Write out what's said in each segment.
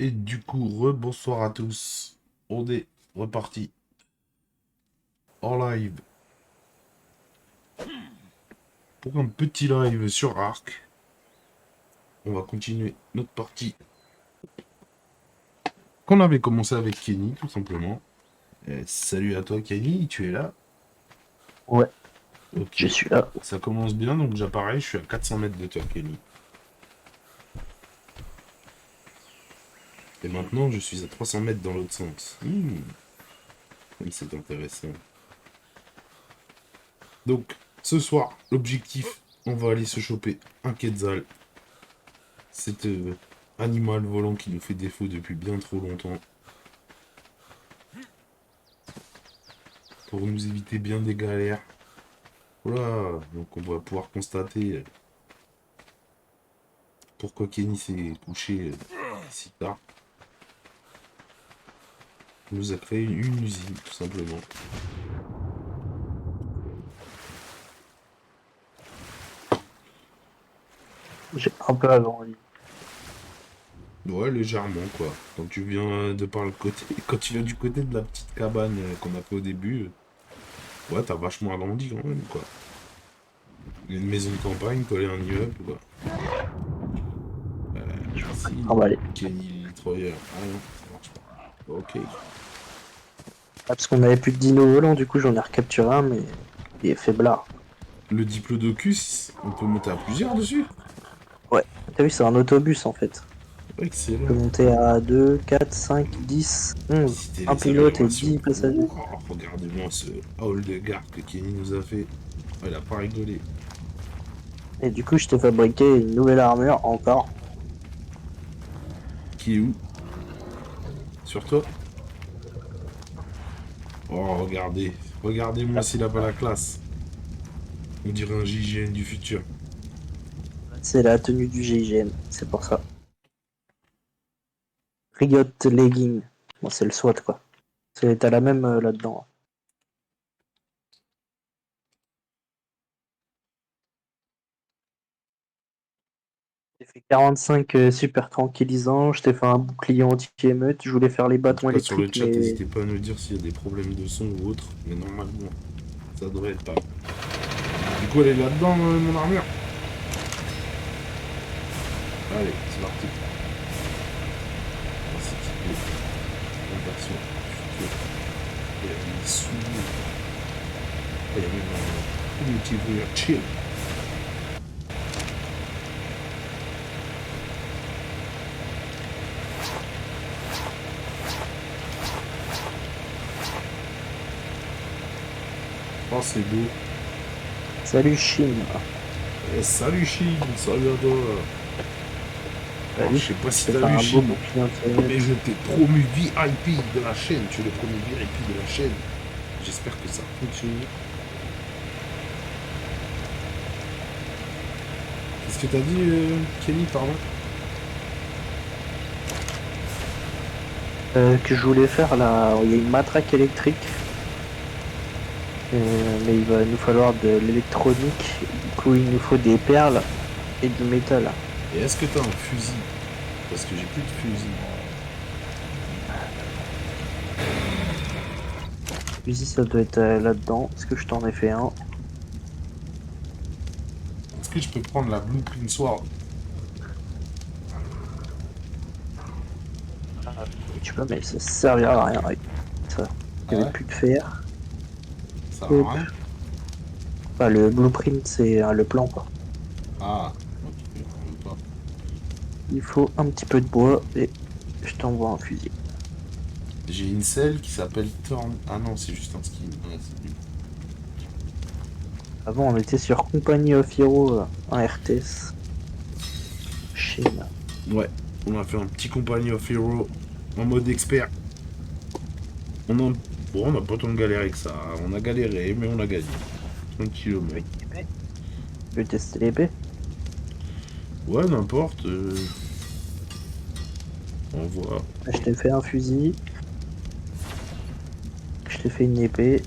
Et du coup, rebonsoir à tous. On est reparti en live pour un petit live sur Arc. On va continuer notre partie qu'on avait commencé avec Kenny, tout simplement. Salut à toi, Kenny, tu es là? Ouais, Ok, je suis là. ça commence bien, donc j'apparais, je suis à 400 mètres de toi, Kenny. Et maintenant, je suis à 300 mètres dans l'autre sens. Oui, c'est intéressant. Donc, ce soir, l'objectif, on va aller se choper un Quetzal. Cet animal volant qui nous fait défaut depuis bien trop longtemps. Pour nous éviter bien des galères. Voilà, donc on va pouvoir constater pourquoi Kenny s'est couché si tard. Il nous a créé une usine, tout simplement. J'ai un peu avant lui. Ouais, légèrement, quoi. Quand tu viens de par le côté... Quand tu viens du côté de la petite cabane qu'on a fait au début, ouais, t'as vachement agrandi quand même, quoi. Une maison de campagne collée à un immeuble, quoi. Je vais pas Merci, te trimballer. Kenny Troyer. Ah non, ça marche pas. Ok. Ah, parce qu'on avait plus de dino volants, du coup j'en ai recapturé un, mais il est faiblard. Le Diplodocus, on peut monter à plusieurs dessus. Ouais, t'as vu, c'est un autobus en fait. Tu peux Excellent. monter à 2, 4, 5, 10, 11. Visiter Un les pilote et améliorations. 10 passagers. Ouah, regardez-moi ce hall de garde que Kenny nous a fait. Oh, il a pas rigolé. Et du coup, je t'ai fabriqué une nouvelle armure encore. Qui est où? Sur toi? Oh, regardez. Regardez-moi s'il a pas la classe. On dirait un JGN du futur. C'est la tenue du GIGN, c'est pour ça. Riot Legging. Bon, c'est le SWAT quoi. T'as la même là-dedans. J'ai fait 45 super tranquillisants, je t'ai fait un bouclier anti-émeute, je voulais faire les En tout bâtons cas, sur le électriques, chat, mais n'hésitez pas à nous dire s'il y a des problèmes de son ou autre. Mais normalement, ça devrait être pas. Du coup, elle est là-dedans, mon armure. Allez, c'est parti. On va s'équiper en version future. Il y a des souliers. Il y a même un multivers chill. Oh, c'est beau. salut Chine. Salut Chine, salut à toi. T'as Alors, je vu? sais pas Je si t'ai t'as fait vu un beau Chine, bouclier mais anti-émeute. je t'ai promu VIP de la chaîne. Tu es le premier VIP de la chaîne. J'espère que ça fonctionne. Qu'est-ce que t'as dit, Kenny, pardon? Que je voulais faire là, il y a une matraque électrique, mais il va nous falloir de l'électronique, du coup il nous faut des perles et du métal. Et est-ce que t'as un fusil? Parce que j'ai plus de fusil. Fusil ça doit être là-dedans, est-ce que je t'en ai fait un? Est-ce que je peux prendre la Blueprint Sword? Oui, tu peux, mais ça servira à rien. Ouais. Ça. Il Ah n'y avait ouais? plus de fer. Ça sert à Hop. rien? Enfin, le blueprint c'est le plan quoi. Ah, ok, même pas. Il faut un petit peu de bois et je t'envoie un fusil. J'ai une selle qui s'appelle Turn. Ah non, c'est juste un skin. Ouais, c'est nul. Avant on était sur Company of Heroes, un RTS. Chine. Ouais, on a fait un petit Company of Hero en mode expert. On en... Bon, on n'a pas tant galéré que ça. On a galéré, mais on a gagné. Tranquillement. Avec l'épée. Tu veux tester l'épée? Ouais, n'importe. On voit. Je t'ai fait un fusil. Je t'ai fait une épée.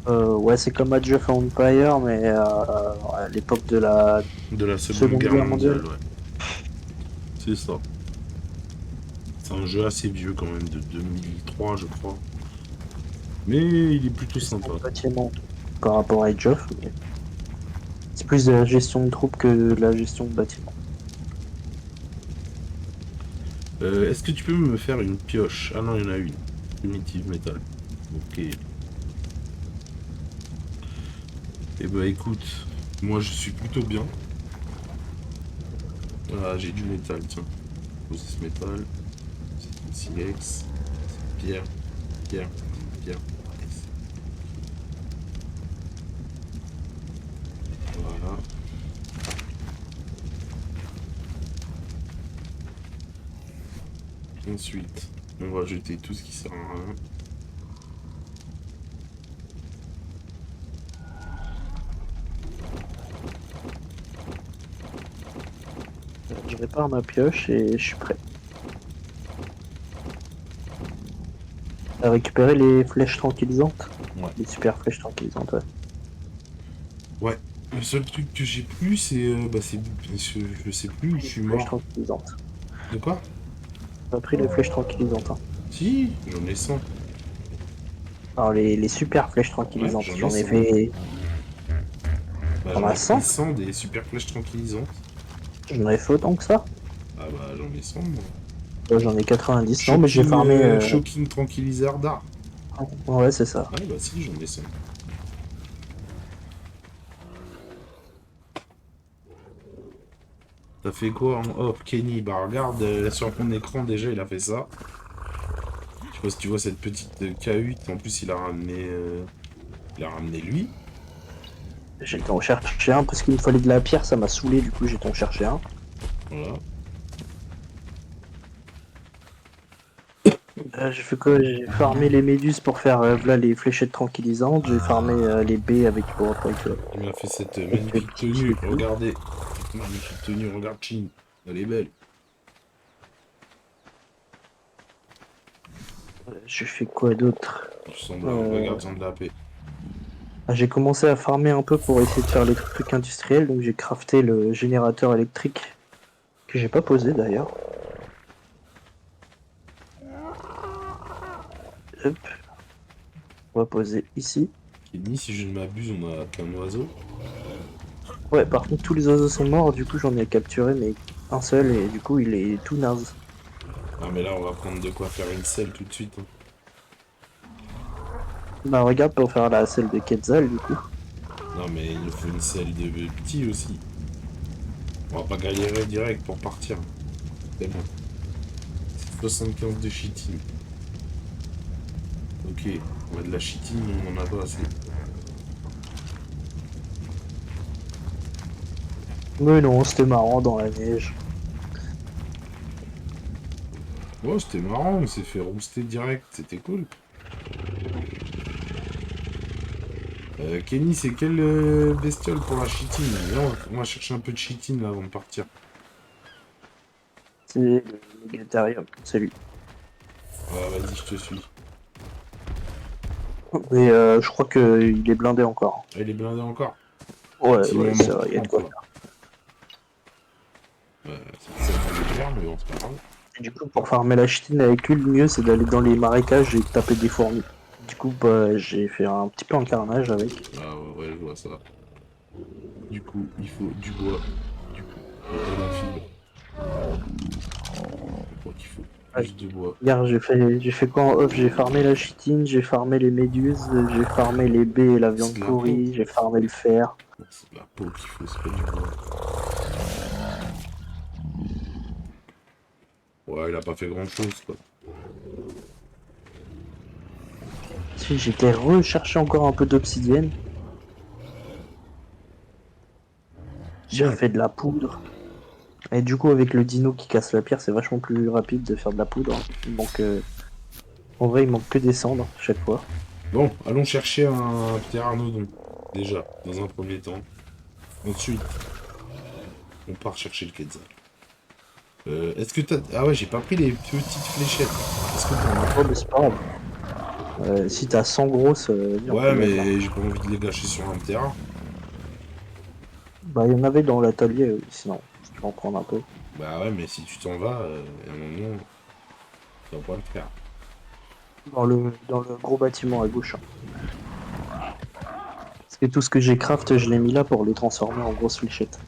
Ouais, c'est comme Age of Empire, mais à l'époque de la De la Seconde Seconde Guerre Guerre mondiale. mondiale, ouais. C'est ça. C'est un jeu assez vieux quand même, de 2003, je crois. Mais il est plutôt Gestion sympa. de bâtiment par rapport à Age of, mais c'est plus de la gestion de troupes que de la gestion de bâtiment. Est-ce que tu peux me faire une pioche? Ah non, il y en a une. Primitive Metal. Ok. Eh ben écoute, moi je suis plutôt bien. Ah, j'ai du métal, tiens. Poser ce métal. C'est une silex. C'est pierre, pierre, pierre. Yes. Voilà. Ensuite, on va jeter tout ce qui sert à rien. Je répare ma pioche et je suis prêt à récupérer les flèches tranquillisantes. Ouais. Les super flèches tranquillisantes, ouais. Ouais. Le seul truc que j'ai plus, c'est... je sais plus où je Les suis flèches mort. tranquillisantes. De quoi? J'ai pas pris les flèches tranquillisantes, hein. Si, j'en ai 100. Alors les super flèches Ouais, tranquillisantes, j'en ai j'en ai 100. fait... Bah T'en j'en as ai pris 100? 100 des super flèches tranquillisantes. J'en ai fait autant que ça? Ah bah j'en ai 100 moi. J'en ai 90. Non, mais j'ai farmé... Shocking tranquilliseur d'art. Ouais, c'est ça. Ouais bah si, j'en ai 100. T'as fait quoi en off, Kenny? Bah regarde, sur mon écran déjà il a fait ça. Je sais pas si tu vois cette petite K8, en plus il a ramené lui. J'étais en chercher un parce qu'il me fallait de la pierre, ça m'a saoulé, du coup j'étais en chercher un. Voilà. J'ai fait quoi? J'ai farmé les méduses pour faire voilà, les fléchettes tranquillisantes. J'ai farmé les baies Il m'a fait cette avec le magnifique petit pied tenue. et tout. Regardez. Cette magnifique tenue, regarde Chin. Elle est belle. J'ai fait quoi d'autre? Je ressemble à un vrai Euh, gardien de la paix. J'ai commencé à farmer un peu pour essayer de faire les trucs industriels, donc j'ai crafté le générateur électrique que j'ai pas posé d'ailleurs. Hop, on va poser ici. Kenny, si je ne m'abuse, on a qu'un oiseau. Ouais, par contre tous les oiseaux sont morts, du coup j'en ai capturé mais un seul et du coup il est tout naze. Ah mais là on va prendre de quoi faire une selle tout de suite, hein. Bah regarde pour faire la selle de Quetzal du coup. Non mais il nous faut une selle de petit aussi. On va pas galérer direct pour partir. C'est bon. C'est 75 de chitine. Ok, on a de la chitine, on en a pas assez. Mais non, c'était marrant dans la neige. Ouais, c'était marrant, on s'est fait rooster direct, c'était cool. Kenny, c'est quelle bestiole pour la chitine? Viens, on va chercher un peu de chitine là avant de partir. C'est le Megatarium, c'est lui. Ah, vas-y, je te suis. Mais je crois qu'il est blindé encore. Ah, il est blindé encore. Ouais, Sinon, ouais, on en ça va, y a de prend quoi quoi. faire. C'est ça légère, mais bon, c'est pas grave. Et du coup, pour farmer la chitine avec lui, le mieux c'est d'aller dans les marécages et taper des fourmis. Du coup, bah, j'ai fait un petit peu un carnage avec. Ah ouais, ouais, je vois ça. Du coup, il faut du bois. Du coup, et de la fibre. Je crois qu'il faut Ouais. plus de bois. Regarde, j'ai fait quoi en off? J'ai farmé la chitine, j'ai farmé les méduses, j'ai farmé les baies et la C'est viande de la peau. pourrie, j'ai farmé le fer. Non, c'est de la peau qu'il faut, c'est pas du bois. Ouais, il a pas fait grand chose, quoi. Si j'étais recherché encore un peu d'obsidienne, j'ai Bon, refait de la poudre. Et du coup, avec le dino qui casse la pierre, c'est vachement plus rapide de faire de la poudre, hein. Donc, en vrai, il manque que des cendres chaque fois. bon, allons chercher un ptéranodon. Déjà, dans un premier temps. Ensuite, on part chercher le quetzal. Est-ce que t'as... Ah ouais, j'ai pas pris les petites fléchettes. Est-ce que t'en as? Oh, mais c'est pas grave. Si t'as 100 grosses, vas-y, on peut Ouais, y aller, hein. mais j'ai pas envie de les gâcher sur un terrain. Bah, il y en avait dans l'atelier, sinon, si tu veux en prendre un peu. Bah ouais, mais si tu t'en vas, à un moment, tu vas pas le faire. Dans le gros bâtiment à gauche, hein. Parce que tout ce que j'ai craft, je l'ai mis là pour les transformer en grosses fléchettes.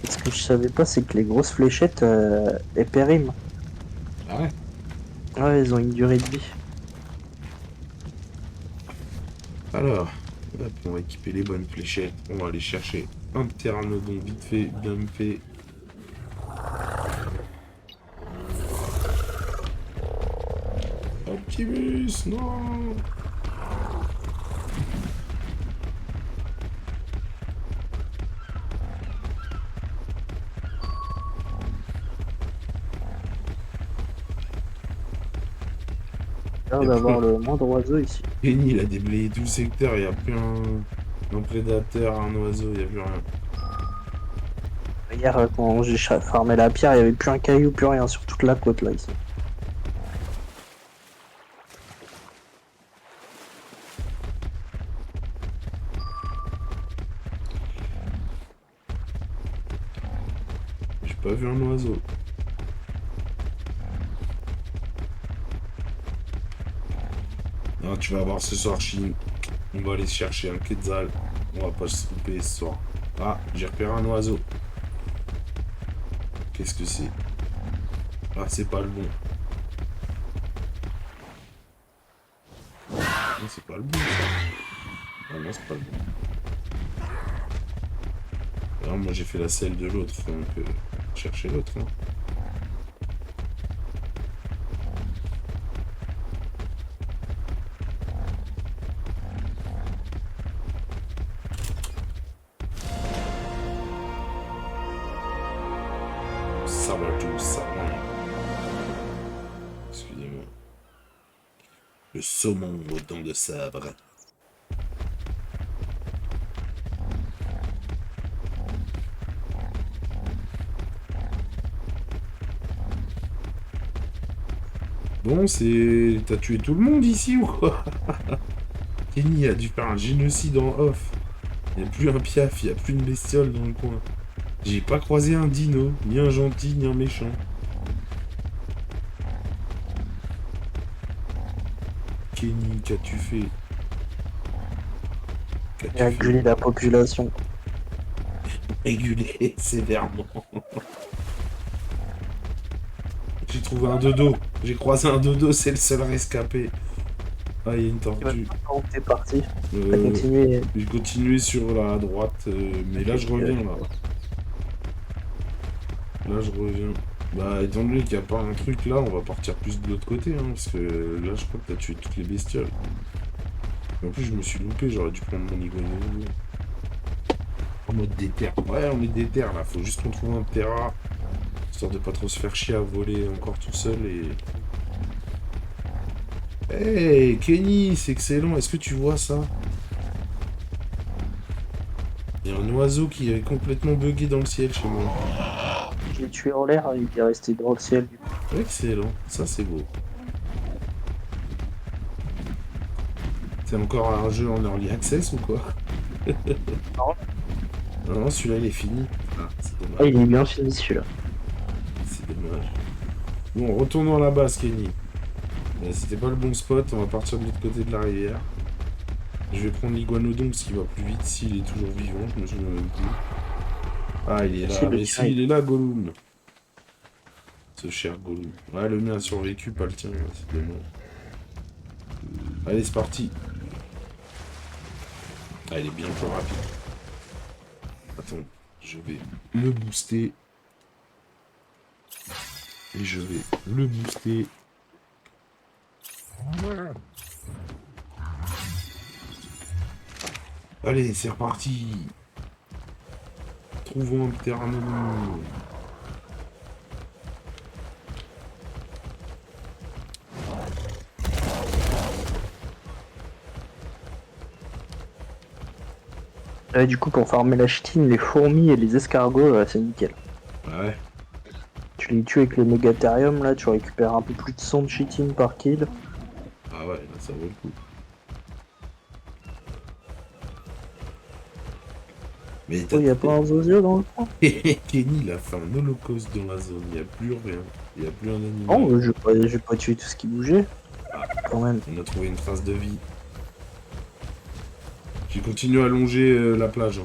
Ce que je savais pas, c'est que les grosses fléchettes, elles périment. Ah ouais? Ouais, elles ont une durée de vie. Alors, hop, on va équiper les bonnes fléchettes. On va aller chercher un pteranodon vite fait, bien fait. Optimus, non! J'ai l'air d'avoir le moindre oiseau ici. Kenny, il a déblayé tout le secteur, il n'y a plus un prédateur, un oiseau, il n'y a plus rien. Hier, quand j'ai farmé la pierre, il n'y avait plus un caillou, plus rien sur toute la côte là ici. J'ai pas vu un oiseau. Non, tu vas voir ce soir, Chine. On va aller chercher un quetzal. On va pas se louper ce soir. Ah, j'ai repéré un oiseau. Qu'est-ce que c'est? Ah, c'est pas le bon. Non, c'est pas le bon, ça. Ah non, c'est pas le bon. Alors, moi, j'ai fait la selle de l'autre, donc chercher l'autre. Hein. Ça va tout, ça va. Excusez-moi. Le saumon aux dents de sabre. Bon, c'est... T'as tué tout le monde ici ou quoi? Kenny a dû faire un génocide en off. Il n'y a plus un piaf, il n'y a plus une bestiole dans le coin. J'ai pas croisé un dino, ni un gentil, ni un méchant. Kenny, qu'as-tu fait? Et Qu'as-tu fait? réguler la population. Réguler sévèrement. J'ai trouvé un dodo. J'ai croisé un dodo, c'est le seul rescapé. Ah, il y a une tortue. Quand t'es parti, t'as Euh, continué. j'ai continué sur la droite, mais là je reviens là. Là je reviens. Bah étant donné qu'il n'y a pas un truc là, on va partir plus de l'autre côté, hein, parce que là je crois que t'as tué toutes les bestioles. Et en plus je me suis loupé, j'aurais dû prendre mon iguane. En mode déter. Ouais, on est déter là, faut juste qu'on trouve un terrain, histoire de pas trop se faire chier à voler encore tout seul et... Hey Kenny, c'est excellent, est-ce que tu vois ça? Il y a un oiseau qui est complètement bugué dans le ciel chez moi. Je l'ai tué en l'air, il est resté dans le ciel. Excellent, ça c'est beau. C'est encore un jeu en early access ou quoi? Non. Non, celui-là il est fini. Ah, c'est Ah, dommage. il est bien fini celui-là. C'est dommage. Bon, retournons à la base, Kenny. C'était pas le bon spot, on va partir de l'autre côté de la rivière. Je vais prendre l'iguanodon parce qu'il va plus vite s'il est toujours vivant, je me souviens même plus. Ah, il est là, mais si, il est là, Gollum. Ce cher Gollum. Ouais, le mien a survécu, pas le tien, c'est dommage. Allez, c'est parti. Ah, il est bien plus rapide. Attends, je vais le booster. Et je vais le booster. Allez, c'est reparti. Trouvons un pteranodon. Du coup, pour farmer la ch'tine, les fourmis et les escargots, c'est nickel. tu les tues avec les mégathérium, là, tu récupères un peu plus de 100 de cheating par kill. Ah ouais, là, ça vaut le coup. Mais Oh, t'as... y a pas un Zozio dans le coin? Kenny, il a fait un holocauste dans la zone. Il n'y a plus rien. Il n'y a plus un animal. Oh, j'ai pas tué tout ce qui bougeait, Ah, quand même. on a trouvé une trace de vie. J'ai continué à longer la plage.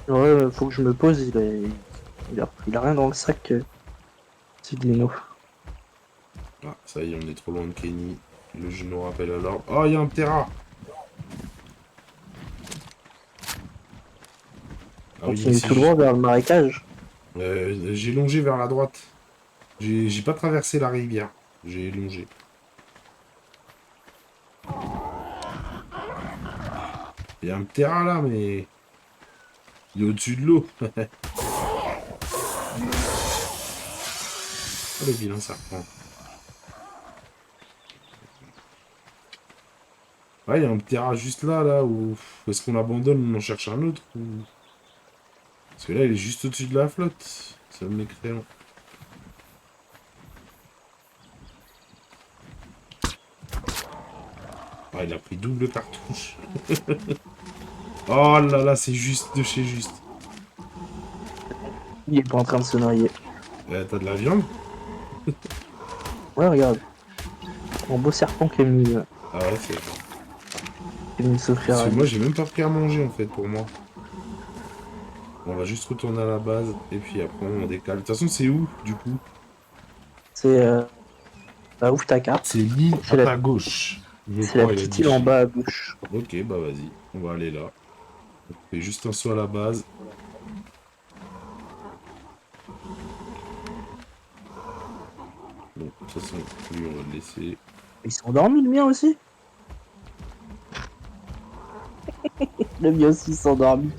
Hein. Ouais, faut que je me pose, il a rien dans le sac, c'est Dino. Ah, ça y est, on est trop loin de Kenny. Le jeu nous rappelle à l'ordre. Oh, il y a un Terra. Ah oui, Continue ici, tout droit vers le marécage. j'ai longé vers la droite. J'ai pas traversé la rivière. J'ai longé. Il y a un Terra là, mais... Il est au-dessus de l'eau. Oh, le vilain serpent. Ouais, il y a un Terra juste là, où... Est-ce qu'on abandonne, on en cherche un autre ou... Parce que là, il est juste au-dessus de la flotte. Ça me mécréant. Ah, il a pris double cartouche. Oh là là, c'est juste de chez juste. Il est pas en train de se noyer. T'as de la viande? Ouais, regarde. Un beau serpent Ah ouais, c'est... qui est venu s'offrir Parce à que moi, nous. j'ai même pas pris à manger, en fait, pour moi. On va juste retourner à la base, et puis après, on décale. De toute façon, c'est où, du coup? C'est, bah, ouvre ta carte. C'est l'île C'est à la, ta gauche. Je c'est la crois, il a petite dit. île en bas à gauche. Ok, bah vas-y, on va aller là. On fait juste un saut à la base. Bon, de toute façon, lui, on va le laisser. Ils sont endormis, le mien aussi. Le mien aussi s'est endormi.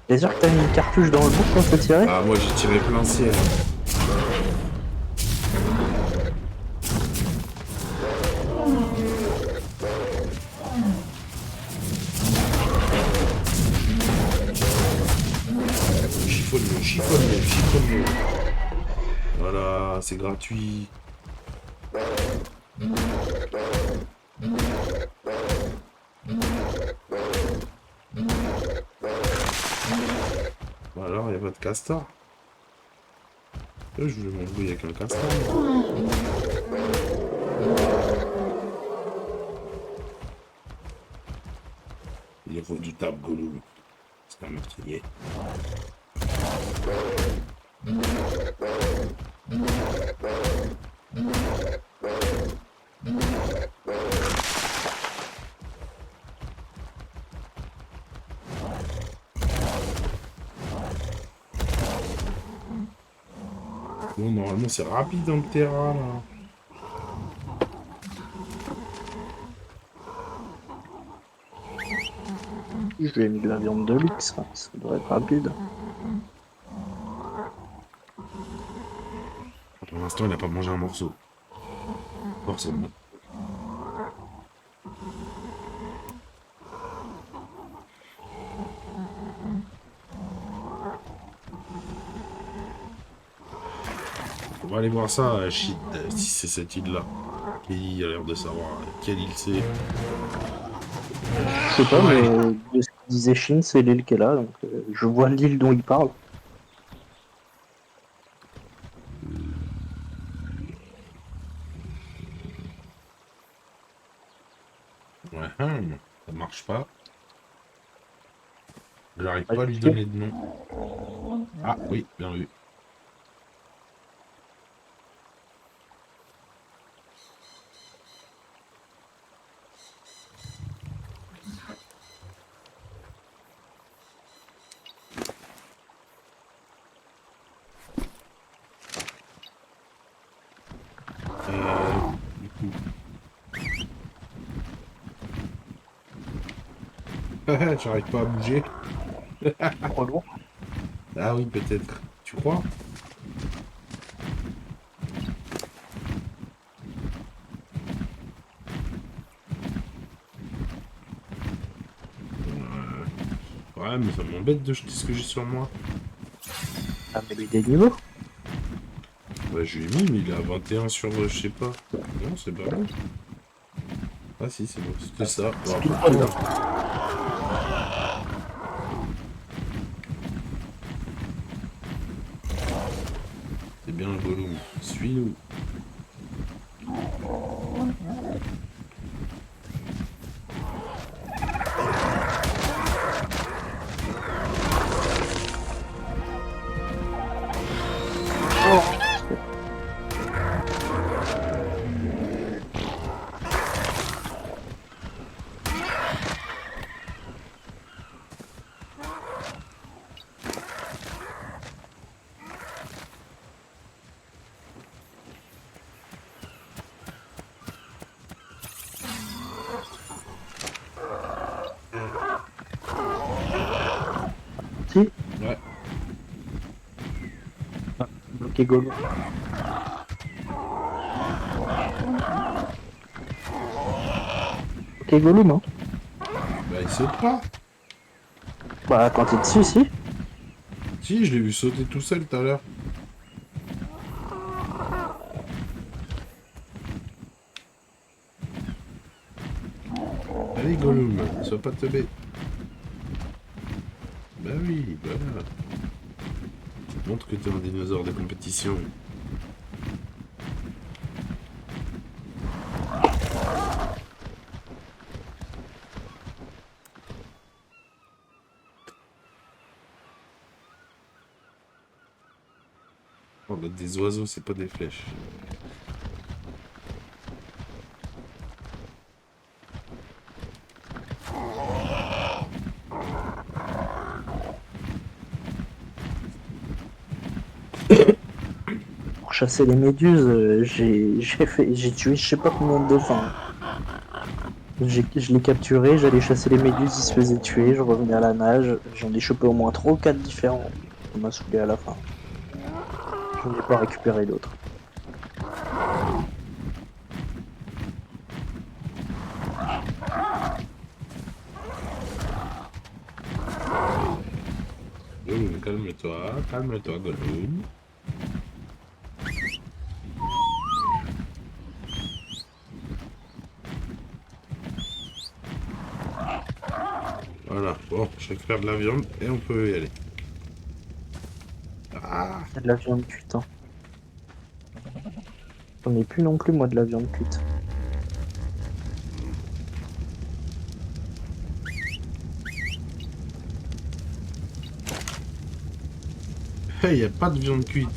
T'es sûr que t'as mis une cartouche dans le bouc quand t'as tiré? Ah, moi, j'ai tiré plein ciel. Chiffonne-le, chiffonne-le, chiffonne-le. Voilà, c'est gratuit. Bah alors, il a pas de castor. Je voulais m'embrouiller avec un castor. Il est redoutable, Gollum. C'est un meurtrier. Bon, normalement, c'est rapide dans le terrain, là. Je lui ai mis de la viande de luxe, ça devrait être rapide. Pour l'instant, il n'a pas mangé un morceau. Forcément. On va aller voir ça, shit, si c'est cette île-là. Qui a l'air de savoir quelle île c'est. Je sais pas, Ouais. mais de ce qu'il disait Shin, c'est l'île qui est là, donc je vois l'île dont il parle. Ouais, ça marche pas. J'arrive Ah, pas à lui ok. donner de nom. Ah oui, bien vu. Du coup. J'arrive pas à bouger. Trop lourd. Ah oui, peut-être. Tu crois? Ouais, mais ça m'embête de jeter ce que j'ai sur moi. Ah, mais lui des niveaux. Bah, je lui ai mis, mais il est à 21 sur je sais pas. Non, c'est pas bon. Ah si, c'est bon, c'était ça. C'est Bon, pile après, poil, là. hein. C'est bien le Gollum. Suis-nous. Si. Ouais. Bloqué Gollum. Ok Gollum, hein. Bah, il saute pas. Bah quand t'es dessus, si. Si, je l'ai vu sauter tout seul tout à l'heure. Allez, Gollum, sois pas teubé. Bah oui, voilà. Montre que t'es un dinosaure de compétition. Oh, bah, des oiseaux, c'est pas des flèches. Pour chasser les méduses, j'ai tué je sais pas combien de dauphins. Je les capturais, j'allais chasser les méduses, ils se faisaient tuer, je revenais à la nage, j'en ai chopé au moins 3 ou 4 différents. Ça m'a saoulé à la fin. J'en ai pas récupéré d'autres. Gollum, calme-toi, Gollum. Voilà, bon, je récupère de la viande et on peut y aller. Ah, Il y a de la viande cuite, hein. J'en ai plus non plus, moi, de la viande cuite. hey, y a pas de viande cuite.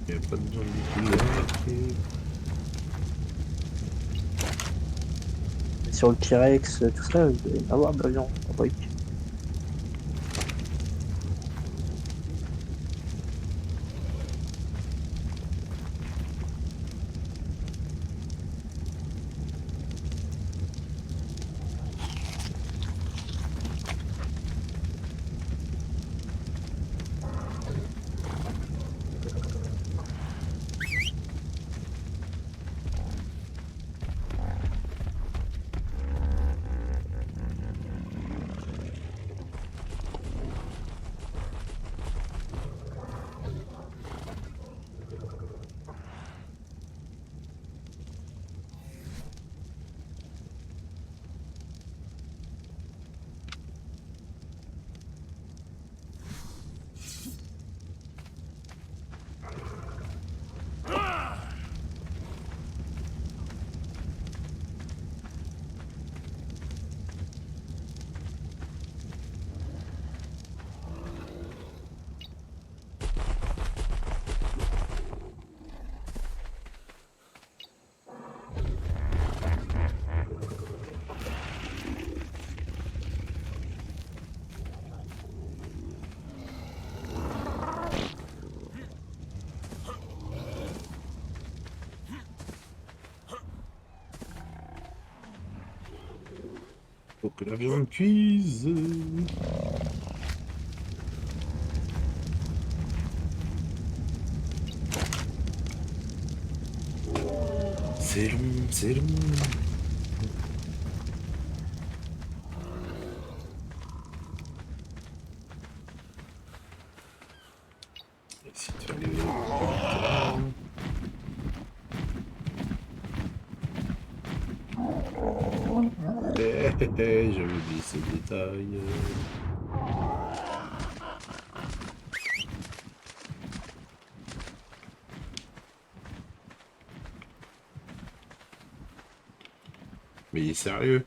Y a pas de viande du tout là. Et sur le T-Rex, tout ça, il doit y en avoir de la viande. Ah oui. que la viande cuise. C'est long, c'est long. Essayer de faire les vélos plus tard. J'avais oublié ce détail. Mais il est sérieux.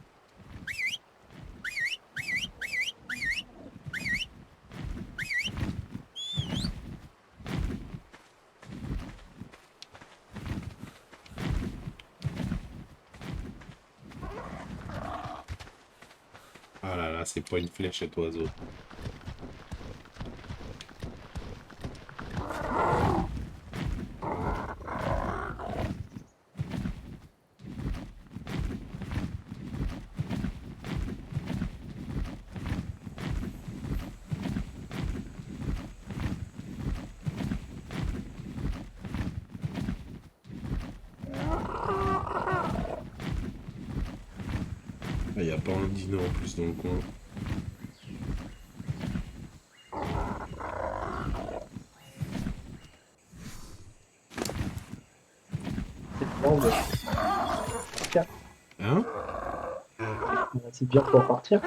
Ah là là, c'est pas une flèche cet oiseau. Il n'y a pas un dino en plus dans le coin. Bon, bah, Hein? c'est bien pour partir.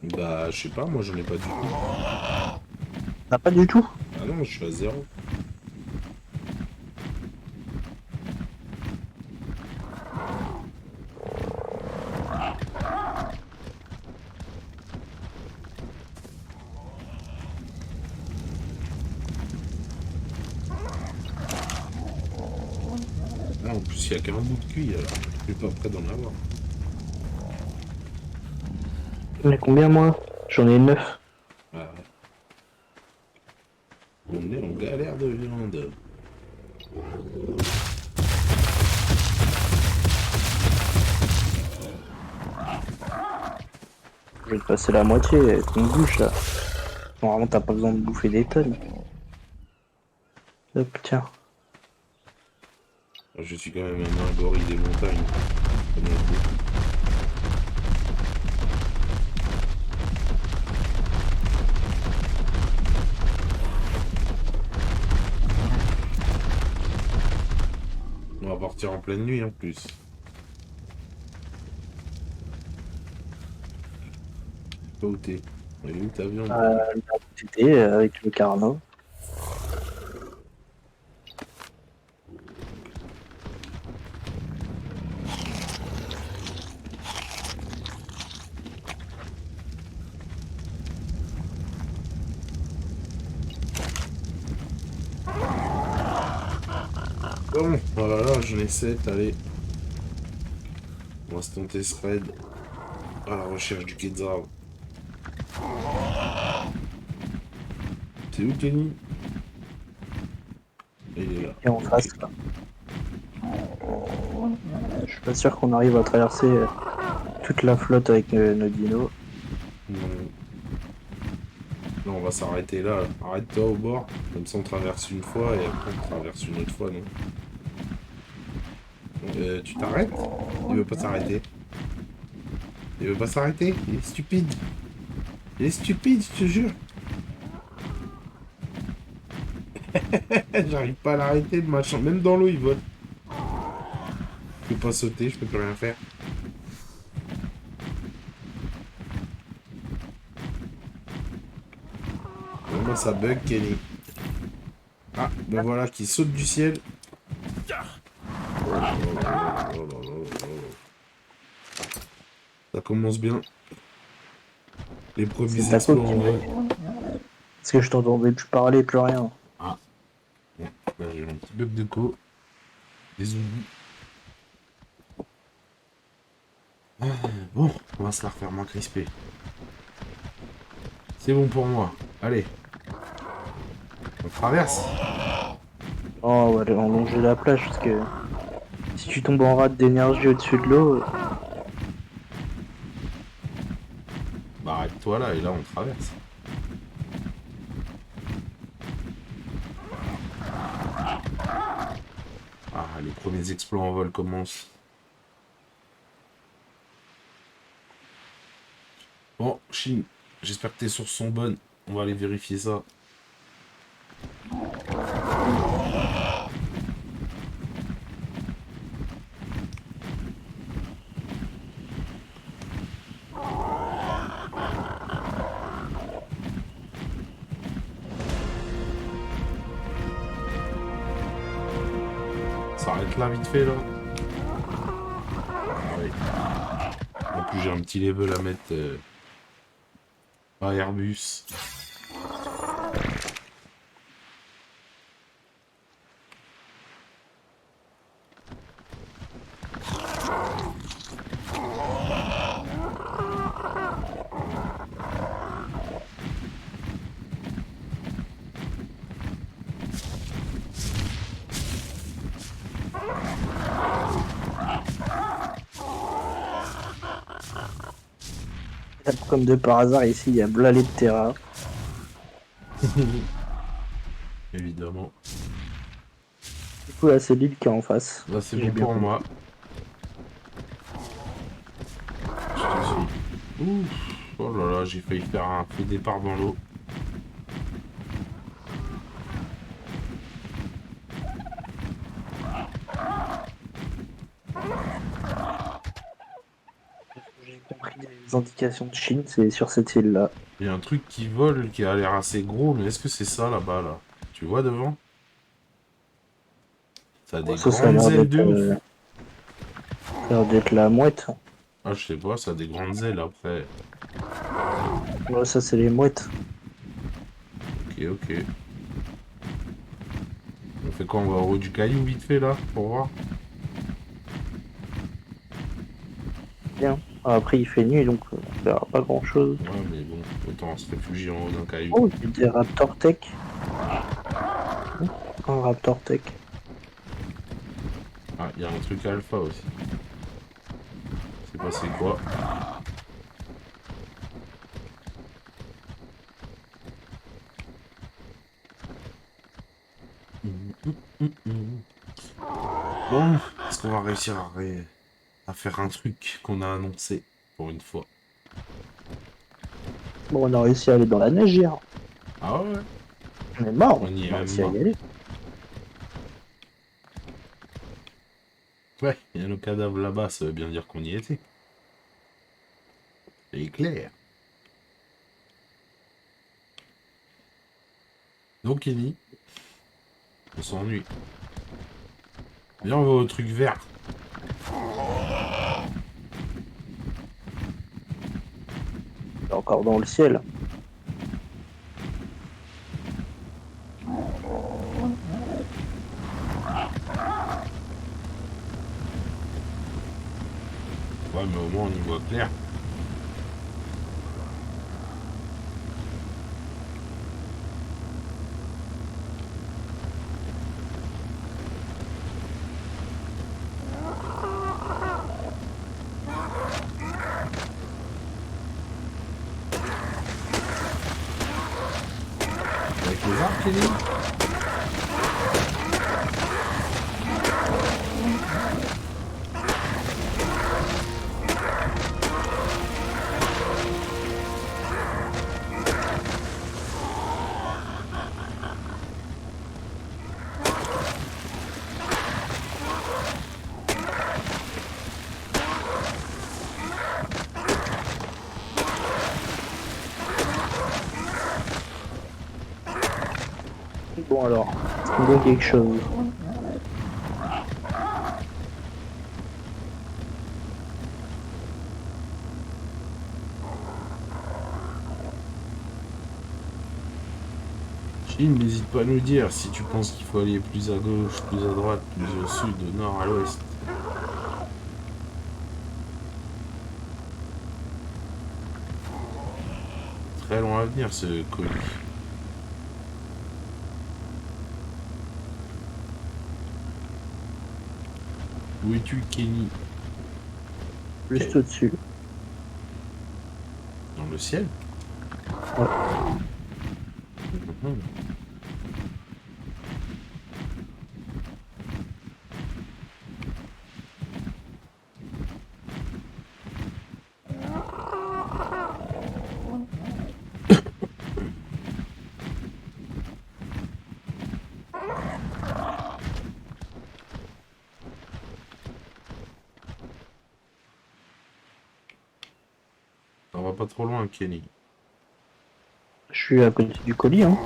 Bah, je sais pas, moi j'en ai pas du tout. T'as pas du tout. Ah non, je suis à 0. Ah, en plus, il n'y a qu'un bout de cuit alors. Je suis pas prêt d'en avoir. J'en ai combien moi? J'en ai 9. Ah ouais. On est en galère de viande. Je vais te passer la moitié qu'on bouge là. Normalement t'as pas besoin de bouffer des tonnes. Hop, tiens. Je suis quand même un gorille des montagnes. Comme on dit. On va partir en pleine nuit en plus. Pas où t'es? Elle est où ta viande? C'était avec le Carnot. Bon, voilà, j'en ai 7, allez. On va se tenter ce raid à la recherche du Quetzal. C'est où Kenny? Il est là. Et en face là. Je suis pas sûr qu'on arrive à traverser toute la flotte avec nos dinos. Non. Non, on va s'arrêter là. Arrête-toi au bord. Comme ça on traverse une fois et après on traverse une autre fois, non? Tu t'arrêtes? Il veut pas s'arrêter. Il veut pas s'arrêter? Il est stupide. Il est stupide, je te jure. J'arrive pas à l'arrêter, le machin. Même dans l'eau, il vole. Je peux pas sauter, je peux plus rien faire. Bon, bah ça bug, Kenny. Ah, ben voilà, qui saute du ciel. Oh là là là là là là là. Ça commence bien. Les premiers C'est ta exploits faute. en vrai. Parce que je t'entendais plus parler, plus rien. Ah. Bon, là, j'ai un petit bug de co. Des zombies. Ah, bon, on va se la refaire moins crispée. C'est bon pour moi. Allez. On traverse. Oh, on va aller longer la plage parce que si tu tombes en rade d'énergie au-dessus de l'eau, Bah arrête-toi là, et là on traverse. Ah, les premiers exploits en vol commencent. Bon, Chine, j'espère que tes sources sont bonnes. On va aller vérifier ça. Ça arrête là, vite fait, là. Oui. En plus, j'ai un petit level à mettre à Airbus. Là, comme de par hasard, ici, il y a Blalé de Terra. Évidemment. Du coup, là, c'est l'île qui est en face. Là, c'est Si j'ai bon bien pour compris. moi. Je te suis. Ouf. Oh là là, j'ai failli faire un faux départ dans l'eau. J'ai compris les indications de Chine, c'est sur cette île-là. Il y a un truc qui vole qui a l'air assez gros, mais est-ce que c'est ça là-bas, là? Tu vois devant? Ça a Ouais, des ça a grandes ailes de ouf. l'air d'être la mouette. Ah, je sais pas, ça a des grandes ailes après. Ouais, ça, c'est les mouettes. Ok, ok. On fait quoi? On va au haut du caillou vite fait là, pour voir? Bien. Après, il fait nuit, donc on verra pas grand-chose. Ouais, mais bon, autant se réfugier en haut d'un caillou. Oh, il y a des Raptor Tech. Un Raptor Tech. Ah, il y a un truc alpha aussi. C'est passé quoi? Bon, est-ce qu'on va réussir à faire un truc qu'on a annoncé pour une fois? Bon, on a réussi à aller dans la neige hier. Ah ouais, On est mort. on y est On a même réussi à mort. y aller. Ouais, il y a nos cadavres là-bas, ça veut bien dire qu'on y était. C'est clair. Donc, Kenny, on s'ennuie. Viens, on va au truc vert. C'est encore dans le ciel. Ouais, mais au moins on y voit clair. Avec les arbres, Kenny? Bon alors, on voit quelque chose. Chine, n'hésite pas à nous dire si tu penses qu'il faut aller plus à gauche, plus à droite, plus au sud, au nord, à l'ouest. Très loin à venir ce colis. Où es-tu, Kenny? Juste au-dessus. Non Dans le ciel? Ouais. Mhm. On va pas trop loin, Kenny. Je suis à côté du colis, hein.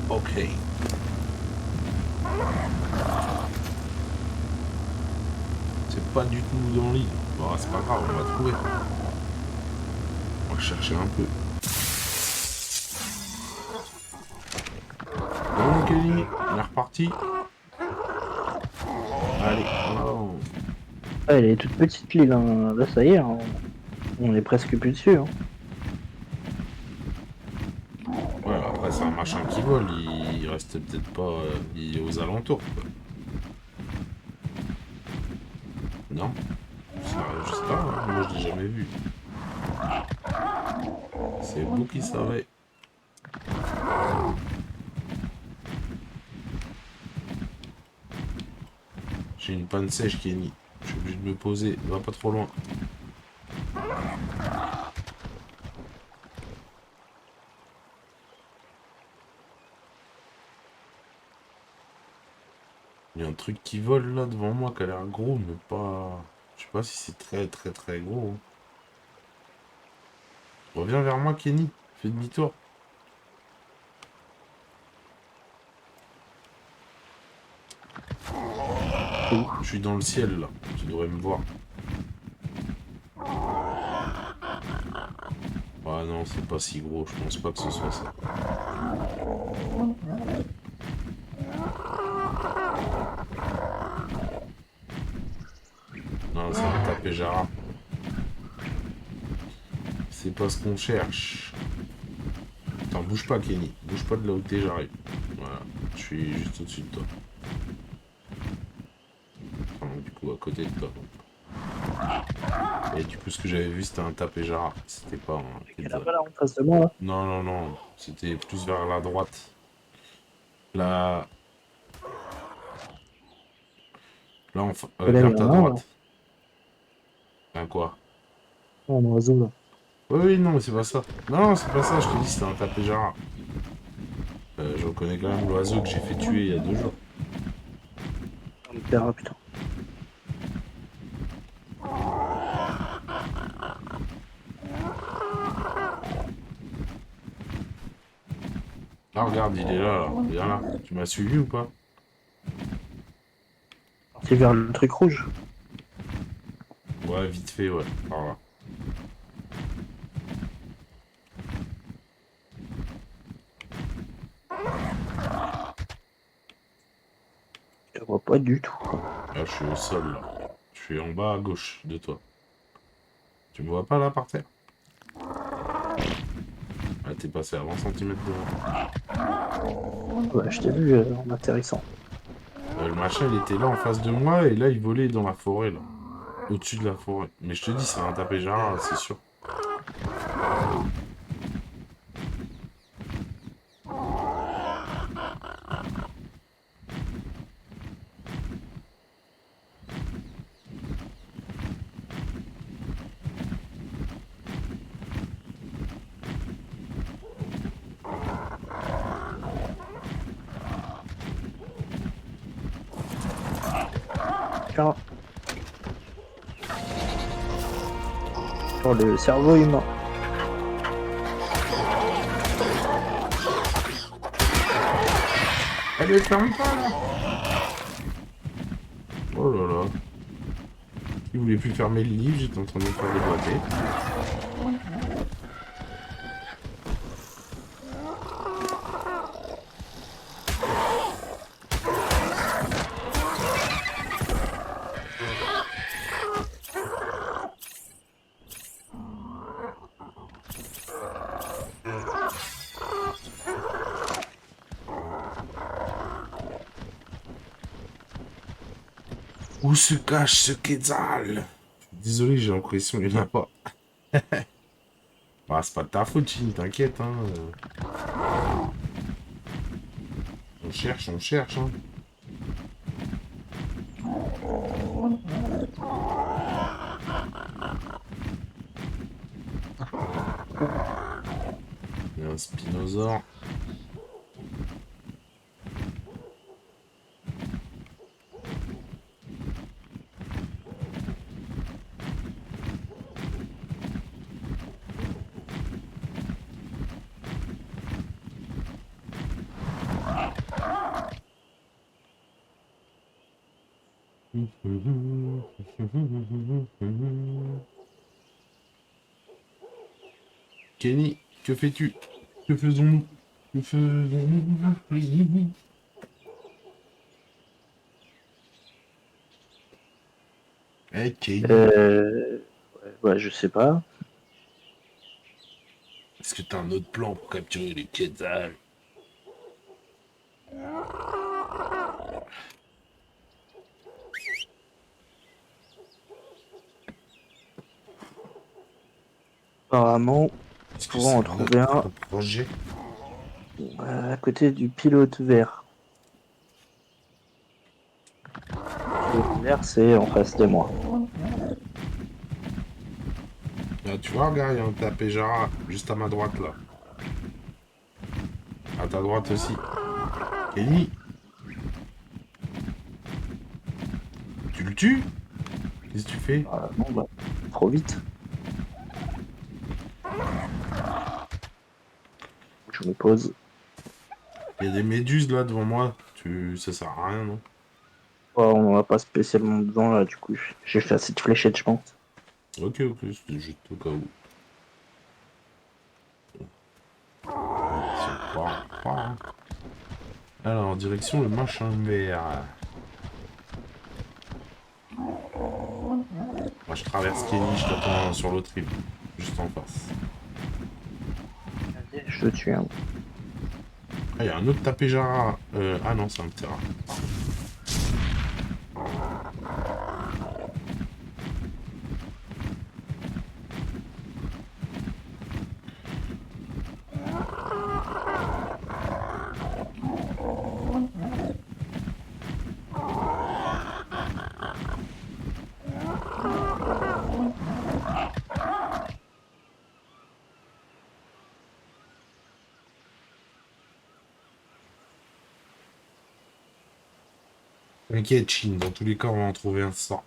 Ok. C'est pas du tout dans l'île. Bon, c'est pas grave, on va trouver. On va chercher un peu. Bon, Kenny, on est reparti. Allez, oh. Ah, elle est toute petite l'île, hein. Là ça y est, hein. On est presque plus dessus, hein. Ouais, après, c'est un machin qui vole. Il reste peut-être pas il est aux alentours, quoi. Non? Je sais pas, hein. Moi je l'ai jamais vu. C'est vous qui savez. J'ai une panne sèche, Kenny. Je suis obligé de me poser. Va pas trop loin. Il y a un truc qui vole là devant moi qui a l'air gros, mais pas... Je sais pas si c'est très très très gros, hein. Reviens vers moi, Kenny. Fais demi-tour. Ouh. Je suis dans le ciel là. Tu devrais me voir. Ah non, c'est pas si gros. Je pense pas que ce soit ça. Non, c'est un tapejara. C'est pas ce qu'on cherche. Attends, bouge pas, Kenny. Bouge pas de là où t'es, j'arrive. Voilà. Je suis juste au-dessus de toi. Enfin, du coup, à côté de toi. Et du coup, ce que j'avais vu, c'était un tapejara. C'était pas un Elle est kenzan. là-bas, là, en face de moi, là. Non, non, non. C'était plus vers la droite. Là, Là, il y vers ta en a un, là. droite. Un quoi? Un oiseau, là. Oui, oui, non, mais c'est pas ça. Non, c'est pas ça, je te dis, c'était un tapejara. Je reconnais quand même l'oiseau que j'ai fait tuer il y a 2 jours. On me paiera, putain. Là, regarde, il est là, là. Viens là. Tu m'as suivi ou pas? C'est vers le truc rouge. Ouais, vite fait, ouais. Par là. Je vois pas du tout. Là, je suis au sol, là. Je suis en bas à gauche de toi. Tu me vois pas, là, par terre? Ah, t'es passé à 20 cm devant. Ouais, je t'ai vu en atterrissant. Le machin, il était là, en face de moi, et là, il volait dans la forêt, là. Au-dessus de la forêt. Mais je te dis, c'est un tapejara, c'est sûr. Tiens. Sur le cerveau humain. Allez, ferme pas, là. Oh là là. Il voulait plus fermer le livre, j'étais en train de me faire déboîter. Où se cache ce Quetzal? Désolé, j'ai l'impression qu'il n'y en a pas. Bah, c'est pas de ta faute, Chine, t'inquiète, hein. On cherche, hein. Il y a un spinosaure. Kenny, que fais-tu? Que faisons-nous? Que faisons-nous? Eh, Kenny, Ouais, je sais pas. est-ce que t'as un autre plan pour capturer les Quetzals? Apparemment, Est-ce que pour c'est en un trouver un autre projet? à côté du pilote vert. Le pilote vert, c'est en face de moi. Là, tu vois, regarde, il y a un tapejara juste à ma droite, là. À ta droite aussi. Kenny, tu le tues? Qu'est-ce que tu fais? Non, bah, trop vite. Je me pose. Il y a des méduses, là, devant moi. Ça sert à rien, non? Oh, on va pas spécialement dedans là, du coup. J'ai fait assez de fléchettes, je pense. Ok, c'était juste au cas où. Si on croit, on croit, hein. Alors, en direction le machin vert. Moi, je traverse Kenny, je t'attends sur l'autre rive. Juste en face. Allez, je te tue, hein. Ah, il y a un autre tapejara. Ah non, c'est un Ptera. T'inquiète, Chine, dans tous les cas, on va en trouver un sort.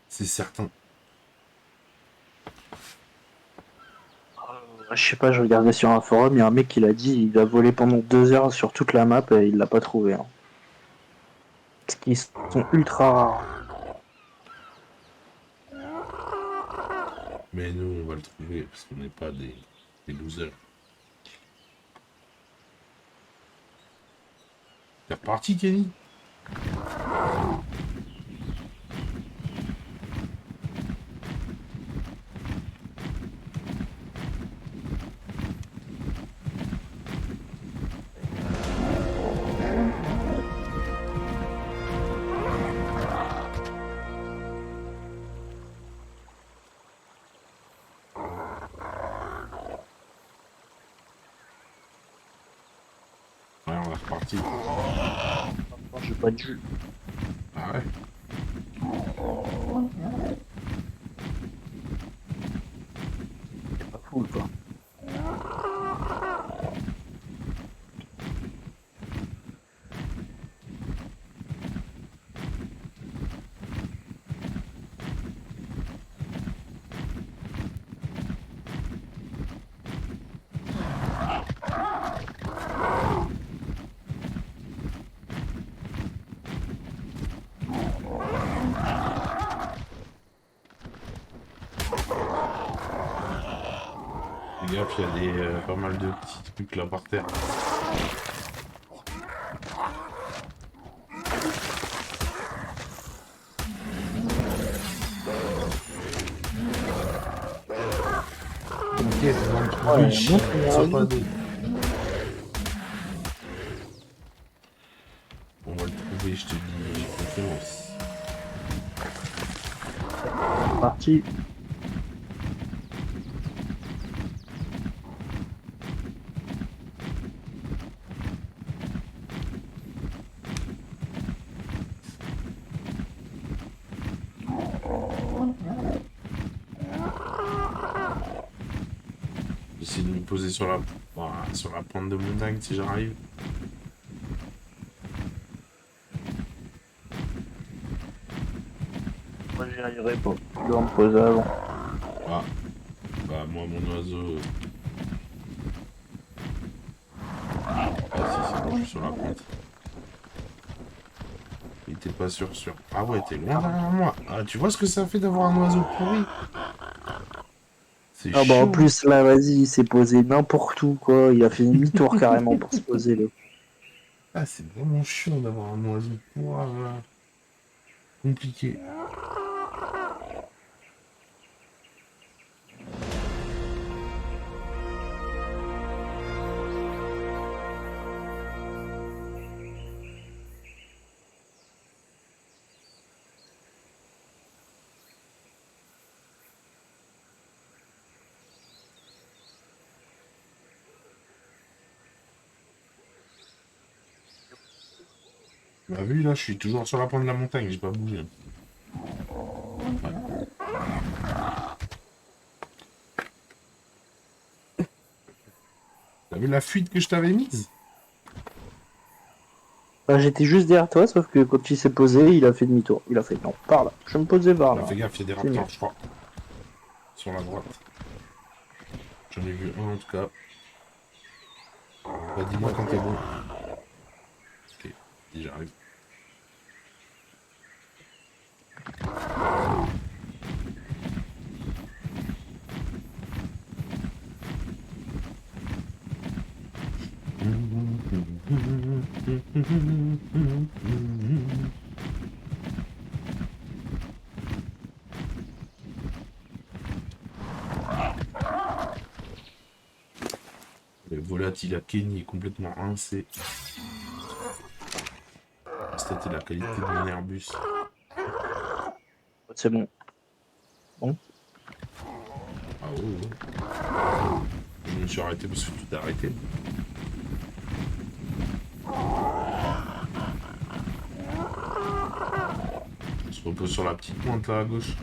C'est certain. Je sais pas, je regardais sur un forum, il y a un mec qui l'a dit, il a volé pendant 2 heures sur toute la map et il l'a pas trouvé, hein. Parce qu'ils sont ultra rares. Mais nous, on va le trouver, parce qu'on n'est pas des losers. T'es reparti, Kenny? Ouais, on est reparti. Non, j'ai pas de jus. Ah ouais? C'est pas cool, quoi. Fais gaffe, il y a pas mal de petits trucs là par terre. T'inquiète, on va le trouver, Ouais, Chine. Sois pas bon, dé- On va le trouver. trouver, je te dis, j'ai confiance. Parti. J'essaie de me poser sur la, voilà, sur la pointe de montagne si j'arrive. Moi, j'y arriverai pas. Je dois me poser avant. Ah, bah moi mon oiseau. Ah si, c'est bon, je suis sur la pointe. Il était pas sûr. Ah ouais, t'es loin derrière moi. Ah, tu vois ce que ça fait d'avoir un oiseau pourri? C'est Ah bah en chaud, hein. plus là vas-y il s'est posé n'importe où quoi, il a fait demi-tour carrément pour se poser là. Ah, c'est vraiment chiant d'avoir un oiseau pourri, là. Compliqué. Bah vu là, je suis toujours sur la pointe de la montagne, j'ai pas bougé. T'as vu la fuite que je t'avais mise? Bah j'étais juste derrière toi sauf que quand il s'est posé il a fait demi-tour. Il a fait non par là, je vais me poser par Bah là. fais gaffe, il y a des C'est mieux. raptors, je crois. Sur la droite. J'en ai vu un en tout cas. Bah dis-moi quand t'es bon. Ok, j'arrive. Le volatile à Kenny est complètement rincé. C'était la qualité de mon Airbus. C'est bon. Bon. Ah ouais, ouais. Je me suis arrêté parce que tu t'es arrêté. On se repose sur la petite pointe là à gauche.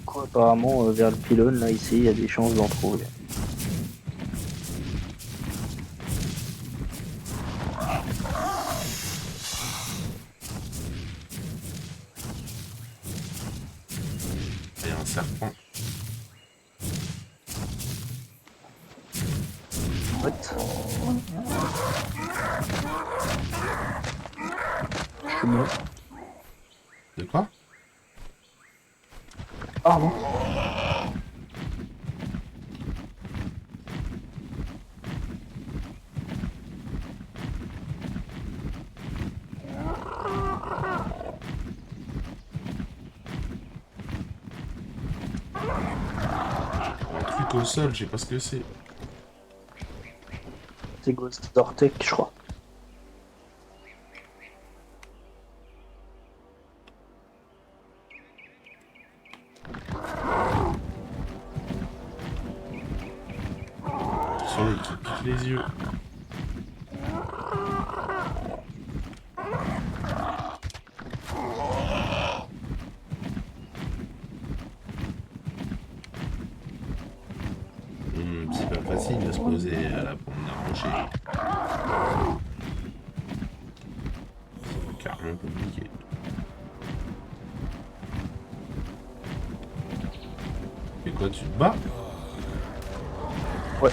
Quoi, apparemment vers le pylône là ici il y a des chances d'en trouver. Il y a un serpent. What? Je suis bon. De quoi? Pardon. Un truc au sol, je sais pas ce que c'est. C'est Ghost Ortec je crois. Le soleil qui pique les yeux. C'est pas facile de se poser à la pointe d'un rocher. C'est carrément compliqué. Et quoi, tu te bats? Ouais.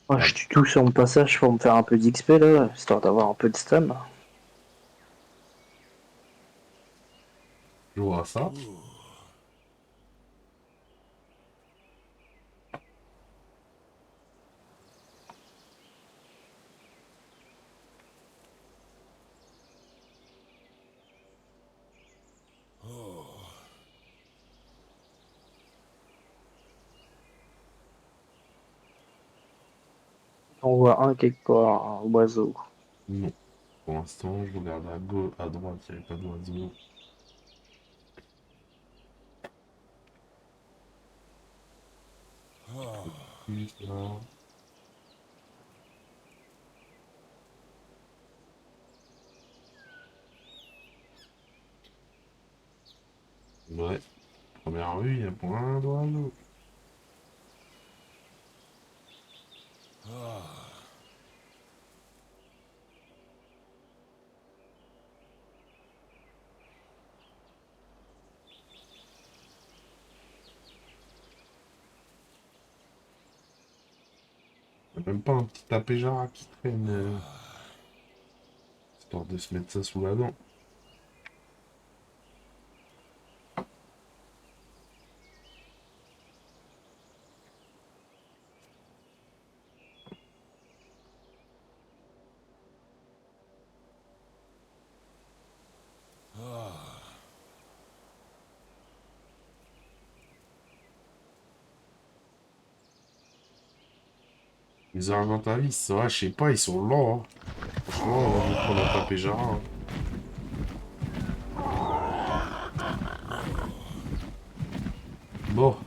Moi, je tue tout sur mon passage pour me faire un peu d'XP là, histoire d'avoir un peu de stun. Je vois ça. On voit un quelque part, un oiseau. Non. Pour l'instant, je regarde à gauche, à droite, il n'y avait pas d'oiseau. Plus là. Ouais. Première vue, il y a plein d'oiseaux. Il n'y a même pas un petit tapéjara qui traîne, histoire de se mettre ça sous la dent. Les orientalistes, ouais, je sais pas, ils sont lents, hein. Franchement, on va prendre un tapéjara, hein. Bon.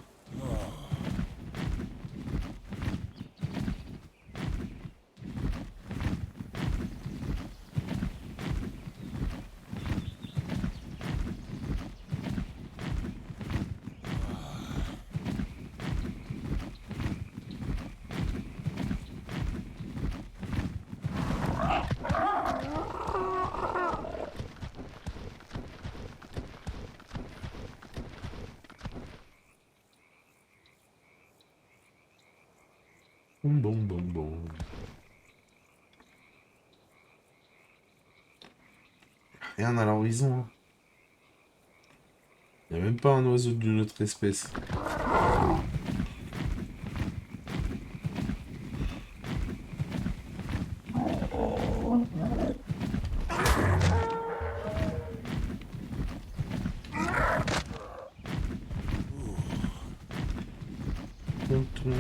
Bon. Rien à l'horizon, hein. Il n'y a même pas un oiseau d'une autre espèce. Il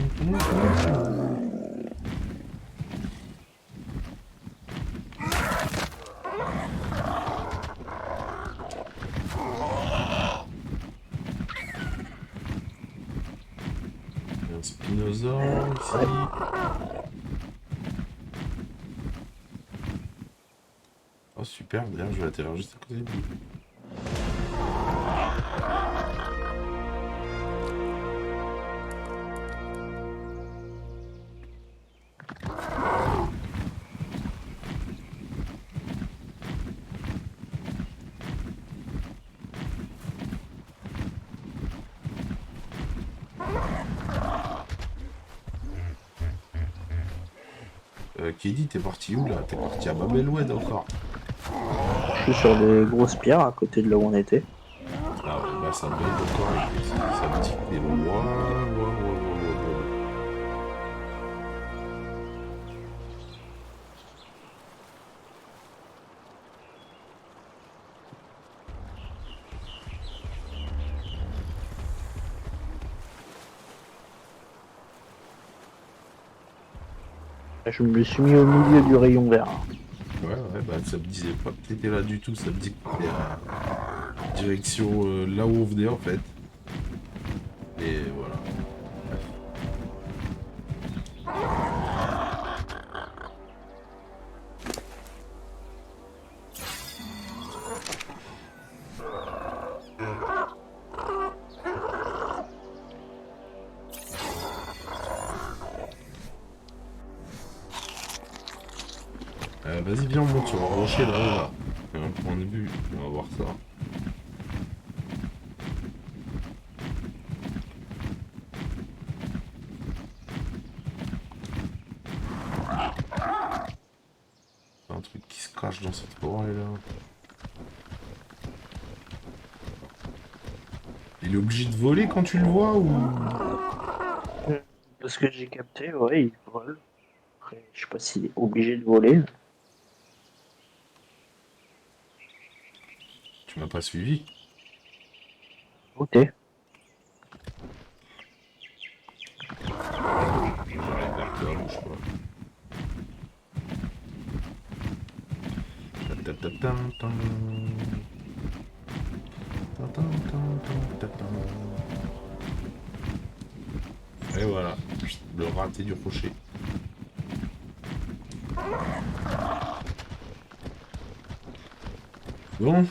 y a un spinosaure Ouais. ici. Oh super, d'ailleurs je vais atterrir juste à côté de lui. Kiddy, t'es parti où là? T'es parti à Babelwed encore? Je suis sur des grosses pierres à côté de là où on était. Ah ouais, bah ça bug encore et puis ça me dit que t'es loin. Je me suis mis au milieu du rayon vert. Ouais, bah ça me disait pas que t'étais là du tout, ça me dit que t'étais à direction là où on venait en fait. Et voilà. Vas-y, viens, on monte sur le rocher là-haut là. Il y a un point de vue, on va voir ça. Un truc qui se cache dans cette forêt là. Il est obligé de voler quand tu le vois ou... De ce que j'ai capté, ouais, il vole. Après, je sais pas s'il est obligé de voler. Tu m'as pas suivi? Ok. J'arrive vers toi, bouge pas. Ta-tan, tan. Ta-tan, tan, tan, ta-tan. Et voilà, le raté du rocher. Bon.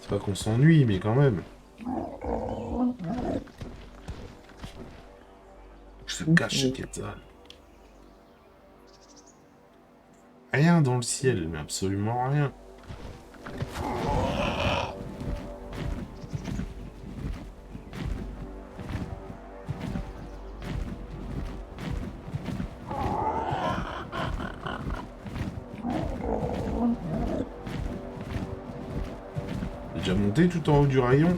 C'est pas qu'on s'ennuie, mais quand même. Je se cache, Quetzal. Rien dans le ciel, mais absolument rien. T'es déjà monté tout en haut du rayon?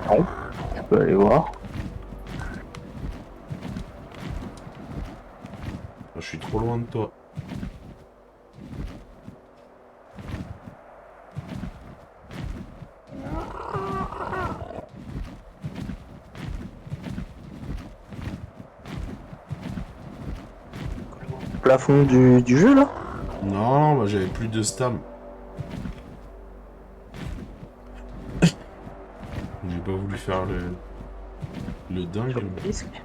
Non, je peux aller voir. Je suis trop loin de toi. Plafond du jeu là? Non, moi j'avais plus de stam. J'ai pas voulu faire le dingue. Sur le disque.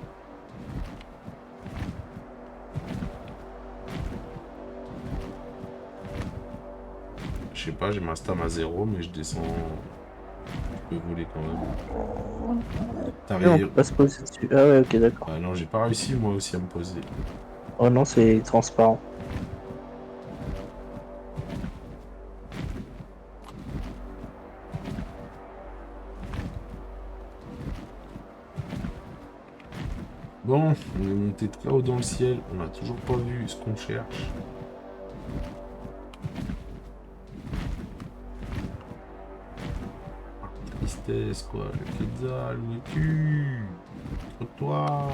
Je sais pas, j'ai ma stam à 0, mais je descends. Je peux voler quand même. Et on peut pas se poser dessus. Ah ouais, ok, d'accord. Ah non, j'ai pas réussi moi aussi à me poser. Oh non, c'est transparent. Bon, on est monté très haut dans le ciel, on n'a toujours pas vu ce qu'on cherche. Tristesse quoi, le Quetzal, où es-tu? Toi.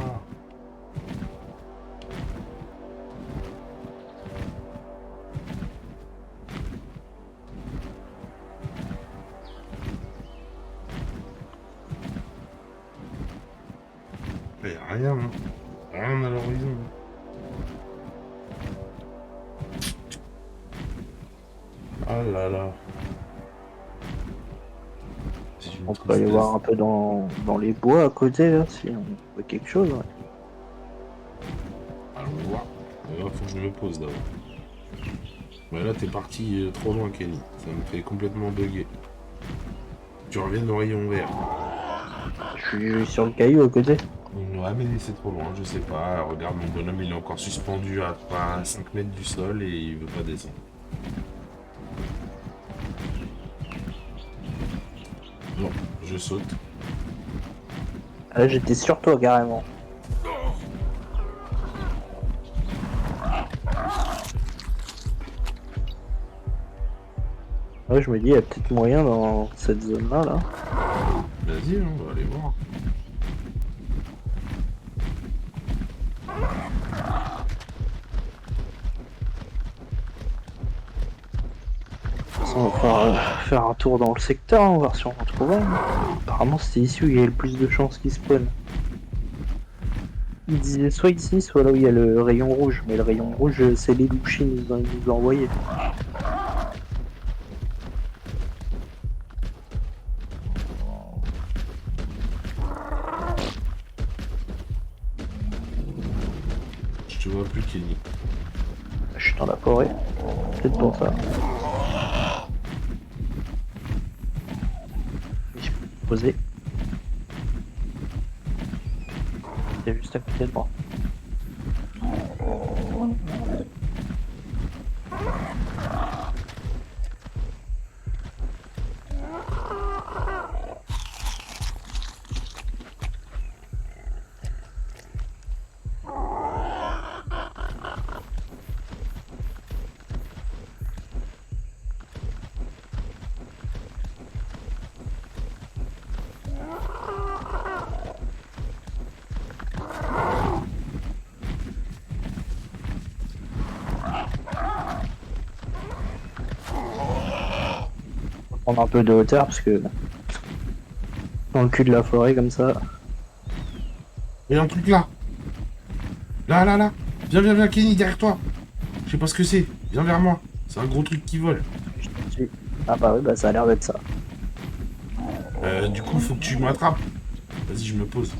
Mais rien, hein. Rien à l'horizon. Ah là là. On peut aller voir un peu dans les bois à côté là, si on voit quelque chose. Ouais. Allons voir. Faut que je me pose d'abord. Mais là, t'es parti trop loin, Kenny. Ça me fait complètement bugger. Tu reviens au rayon vert. Je suis sur le caillou à côté. Ouais, mais c'est trop loin, je sais pas. Regarde, mon bonhomme, il est encore suspendu à 5 mètres du sol et il veut pas descendre. Bon, je saute. Ah, j'étais sur toi carrément. Ouais, je me dis, il y a peut-être moyen dans cette zone-là, là. Vas-y, on va aller voir. On va faire un tour dans le secteur, hein, voir si on en trouve un. Apparemment, c'était ici où il y avait le plus de chances qu'il spawn. Il disait soit ici, soit là où il y a le rayon rouge. Mais le rayon rouge, c'est les louchis qui nous ont envoyé. Je te vois plus, Kenny. Je suis dans la forêt. Peut-être pour ça. Je peux me poser. C'est juste à côté de moi. Prendre un peu de hauteur parce que dans le cul de la forêt comme ça. Il y a un truc là. Là, là, là. Viens, viens, viens, Kenny, derrière toi. Je sais pas ce que c'est. Viens vers moi. C'est un gros truc qui vole. Je te tue. Ah bah oui, bah ça a l'air d'être ça. Du coup, faut que tu m'attrapes. Vas-y, je me pose.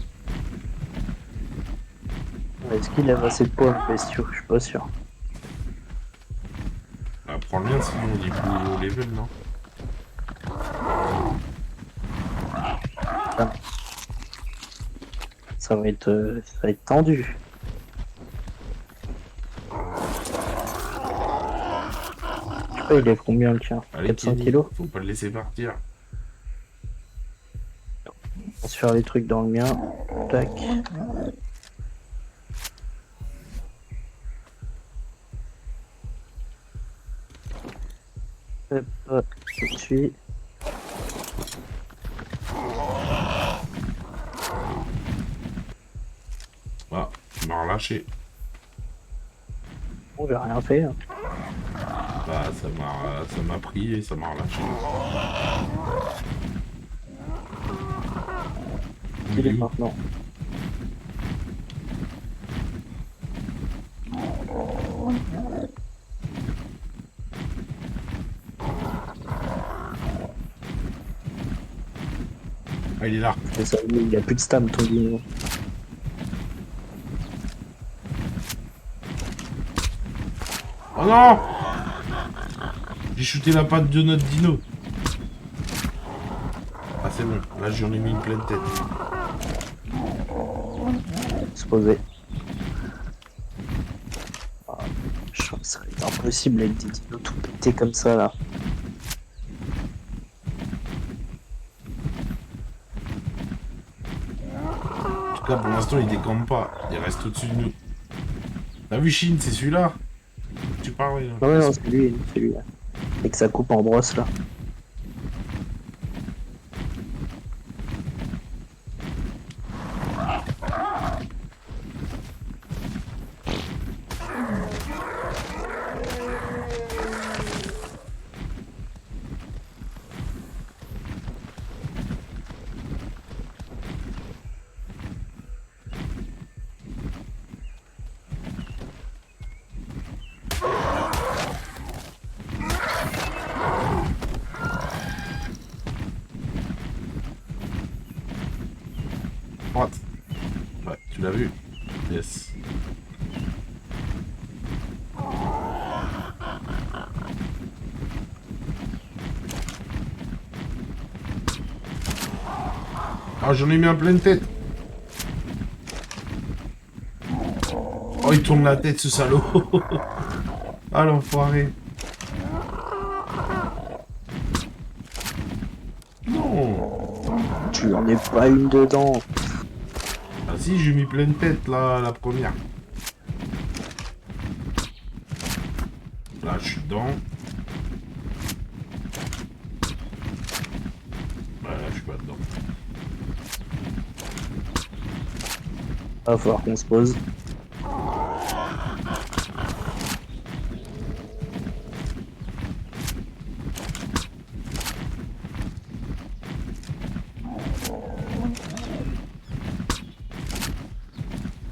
Est-ce qu'il a assez de poids, le bestiau? Je suis pas sûr. Bah, prends le mien, sinon il est plus au level, non? Ah. Ça va être tendu. Je sais pas, il est combien le tien? Allez, 400 Kenny, kilos? faut pas le laisser partir. On va se faire les trucs dans le mien. Tac. Hop, hop, tout de suite. Ah, tu m'as relâché. Bon, j'ai rien fait. Hein. Bah, ça m'a pris et ça m'a relâché. Il est maintenant. Ah, il est là. Et ça, il a plus de stam, ton dino. Oh non! J'ai shooté la patte de notre dino. Ah, c'est bon. Là, j'en ai mis une pleine tête. Se poser. Ah, je crois que ça va être impossible avec des dinos tout pétés comme ça, là. En tout cas, pour l'instant, il décampe pas. Il reste au-dessus de nous. T'as vu Shin, c'est celui-là? Tu parles là. Non, non, c'est lui, là. Et que ça coupe en brosse, là. Droite. Ouais, tu l'as vu? Yes. Ah, j'en ai mis un pleine tête. Oh, il tourne la tête, ce salaud. Ah, l'enfoiré. Non. Tu en es pas une dedans. Ah si, j'ai mis pleine tête, là, la première. Là, je suis dedans. Ouais, là, je suis pas dedans. Va falloir qu'on se pose.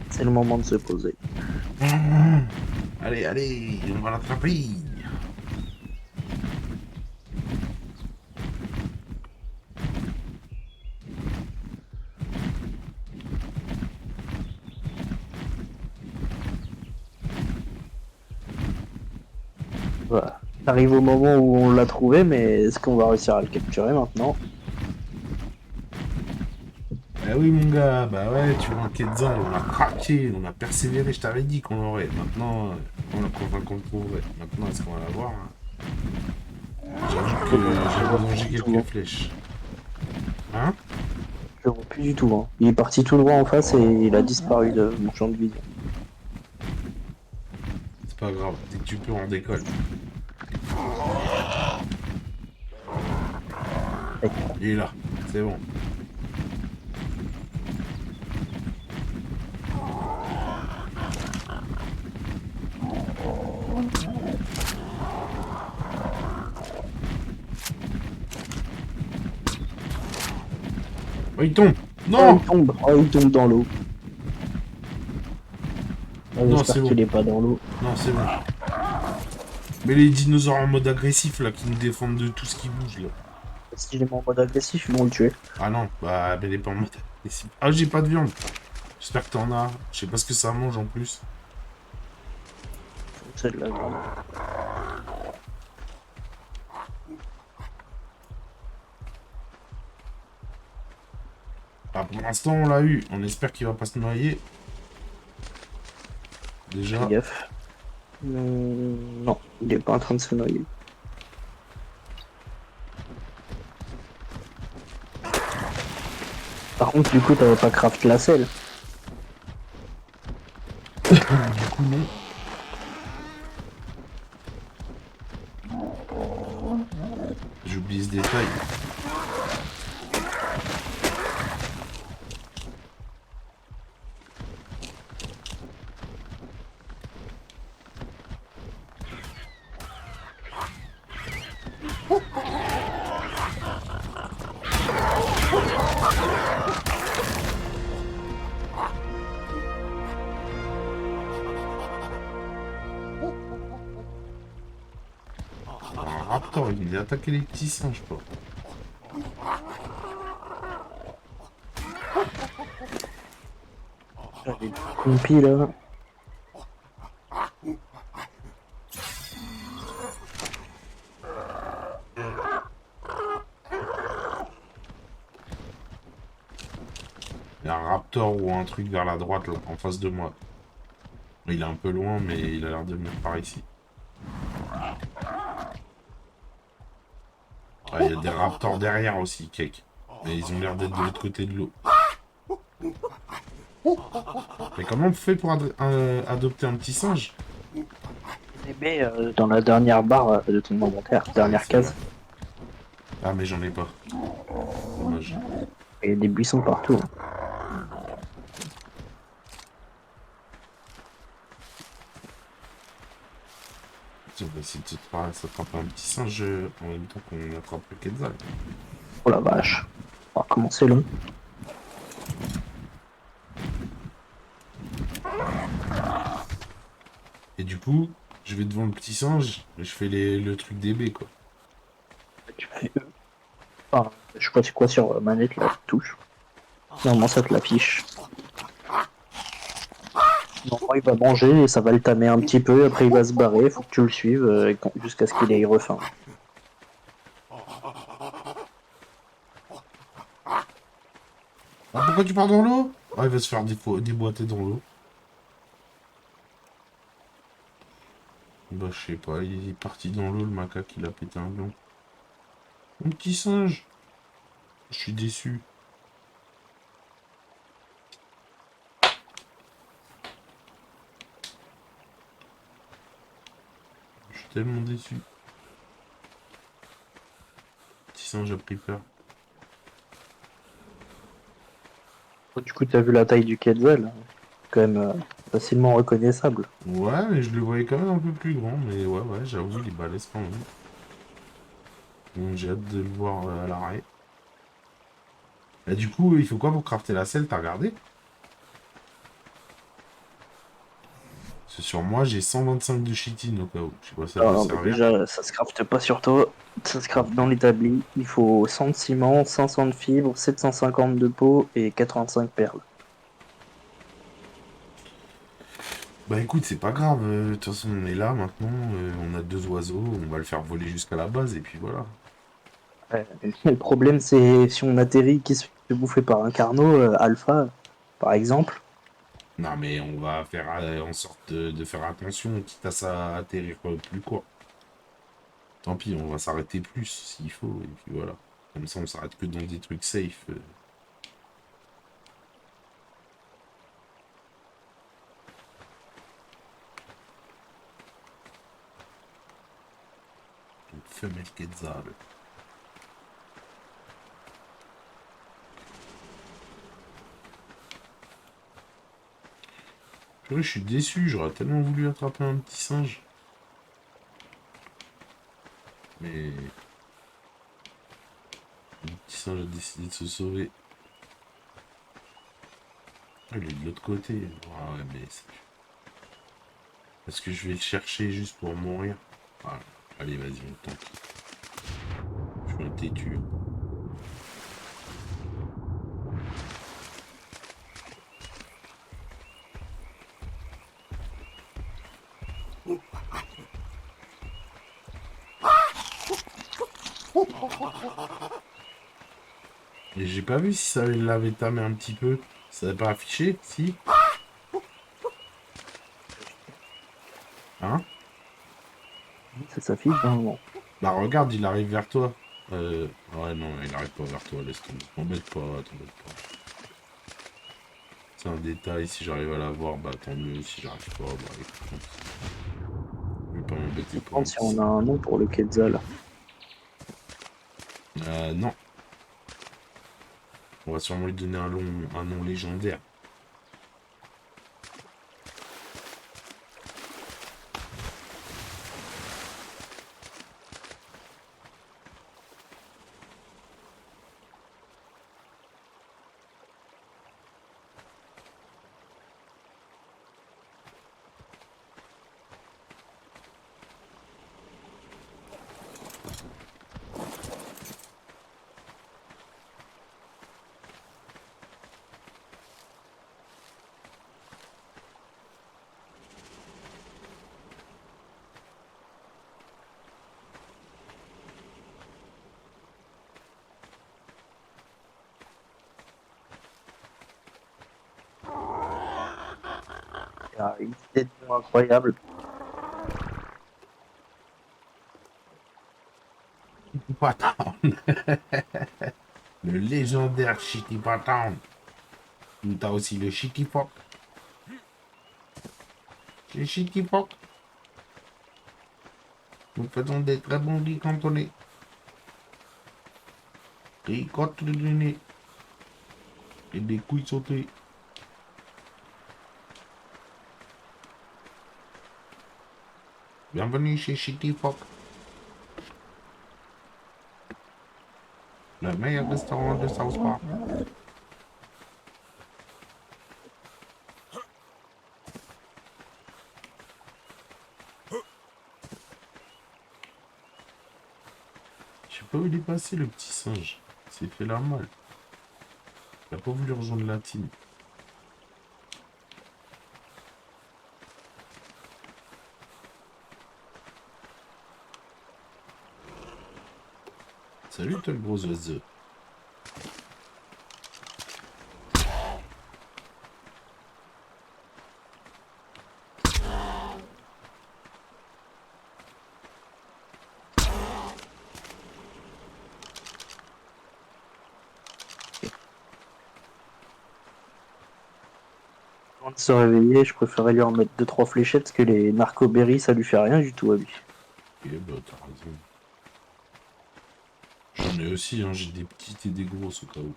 C'est le moment de se poser. Allez, allez, on va l'attraper. Voilà. Arrive au moment où on l'a trouvé, mais est-ce qu'on va réussir à le capturer maintenant? Bah oui, mon gars, bah ouais, tu vois, un Quetzal, on a craqué, on a persévéré, je t'avais dit qu'on l'aurait. Maintenant, qu'on le trouverait. Maintenant, est-ce qu'on va l'avoir hein? J'avoue que j'ai mangé quelques flèches. Hein? Je le vois plus du tout. Hein. Il est parti tout droit en face et il a disparu de mon champ de vision. C'est pas grave, dès que tu peux, on décolle. Il est là, c'est bon. Oh, il tombe! Non! Il tombe dans l'eau. Non, c'est J'espère bon. qu'il est pas dans l'eau. Non, c'est bon. Mais les dinosaures en mode agressif, là, qui nous défendent de tout ce qui bouge, là. Si je les mets en mode agressif, ils vont le tuer. Ah non, bah, elle est pas en mode agressif. Ah, j'ai pas de viande. J'espère que t'en as. Je sais pas ce que ça mange, en plus. C'est de la viande. Ah, pour l'instant, on l'a eu. On espère qu'il va pas se noyer. Fais Déjà. gaffe. Non, il est pas en train de se noyer. Par contre, du coup, t'avais pas craft la selle. Du coup, non. J'ai oublié ce détail. Un raptor, il vient attaquer les petits singes, quoi. J'avais une pile là. Il y a un raptor ou un truc vers la droite, là, en face de moi. Il est un peu loin, mais il a l'air de venir par ici. Ah, il y a des raptors derrière aussi, Cake. Mais ils ont l'air d'être de l'autre côté de l'eau. Mais comment on fait pour adopter un petit singe? Bébé dans la dernière barre de ton inventaire, Ah oui, dernière c'est vrai. case. Ah, mais j'en ai pas. Dommage. Il y a des buissons partout. Tiens, on va essayer de s'attraper un petit singe en même temps qu'on attrape le Quetzal. Oh la vache. Oh, comment c'est long. Et du coup, je vais devant le petit singe et je fais le truc des baies, quoi. Tu fais enfin, je crois que c'est quoi sur manette la touche. Normalement ça te l'affiche. Normalement il va manger et ça va le tamer un petit peu, après il va se barrer, faut que tu le suives jusqu'à ce qu'il ait refaim. Ah, pourquoi tu pars dans l'eau? Ah, il va se faire déboîter dans l'eau. Bah, je sais pas, il est parti dans l'eau, le macaque, il a pété un blanc. Mon petit singe. Je suis déçu. Je suis tellement déçu. Petit singe a pris peur. Du coup t'as vu la taille du Quetzal, quand même facilement reconnaissable. Ouais, mais je le voyais quand même un peu plus grand. Mais ouais, j'avoue, il est balèze quand même. Donc j'ai hâte de le voir à l'arrêt. Et du coup, il faut quoi pour crafter la selle, t'as regardé? Parce que sur moi, j'ai 125 de chitine au cas où. Je sais pas si ça peut Non, mais servir. déjà ça se crafte pas sur toi, ça se crafte dans l'établi. Il faut 100 de ciment, 500 de fibres, 750 de peau et 85 perles. Bah écoute, c'est pas grave. De toute façon, on est là maintenant. On a deux oiseaux. On va le faire voler jusqu'à la base et puis voilà. Le problème, c'est si on atterrit qui se fait bouffer par un carnot alpha, par exemple. Non, mais on va faire en sorte de faire attention, quitte à ça atterrir plus quoi. Tant pis, on va s'arrêter plus s'il faut. Et puis voilà. Comme ça, on s'arrête que dans des trucs safe. Donc, femelle Quetzal. Purée, je suis déçu. J'aurais tellement voulu attraper un petit singe. Mais le petit singe a décidé de se sauver. Ah, il est de l'autre côté. Ah ouais, mais est-ce que je vais le chercher juste pour mourir? Voilà. Allez, vas-y, on tente. Je suis un têtu. Et j'ai pas vu si ça l'avait tamé un petit peu. Ça n'avait pas affiché? Si? Hein? Ça s'affiche dans le moment. Bah regarde, il arrive vers toi. Ouais, non, il arrive pas vers toi, laisse tomber. T'embête pas, t'embête pas. C'est un détail, si j'arrive à l'avoir, bah tant mieux. Si j'arrive pas, bah écoute, je vais pas Je m'embêter me pour un demande si petit on ça. a un nom pour le Quetzal. Non, on va sûrement lui donner un nom légendaire. Il a une idée de nom incroyable. Pattown, le légendaire Shitty Pattown. Ou t'as aussi le Shitty Fox. Le Shitty Fox. Nous faisons des très bons riz cantonais. Ricotte de nez et des couilles sautées. Bienvenue chez Shitty Fox, le meilleur restaurant de South Park. Je sais pas où il est passé, le petit singe. Il s'est fait la malle. Il a pas voulu rejoindre la team. Salut toi le gros oiseau. Avant de se réveiller, je préférais lui en mettre 2-3 fléchettes parce que les narcoberries, ça lui fait rien du tout à lui. Eh bah t'as raison. J'en ai aussi, hein, j'ai des petites et des grosses au cas où.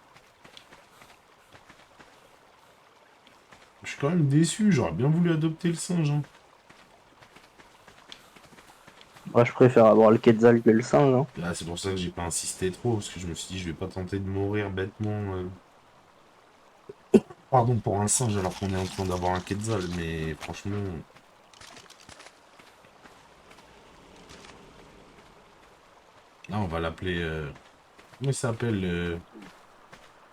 Je suis quand même déçu, j'aurais bien voulu adopter le singe. Hein. Moi, je préfère avoir le Quetzal que le singe. Hein. Ah, c'est pour ça que j'ai pas insisté trop, parce que je me suis dit je vais pas tenter de mourir bêtement. Pardon pour un singe alors qu'on est en train d'avoir un quetzal, mais franchement. Là on va l'appeler. Comment il s'appelle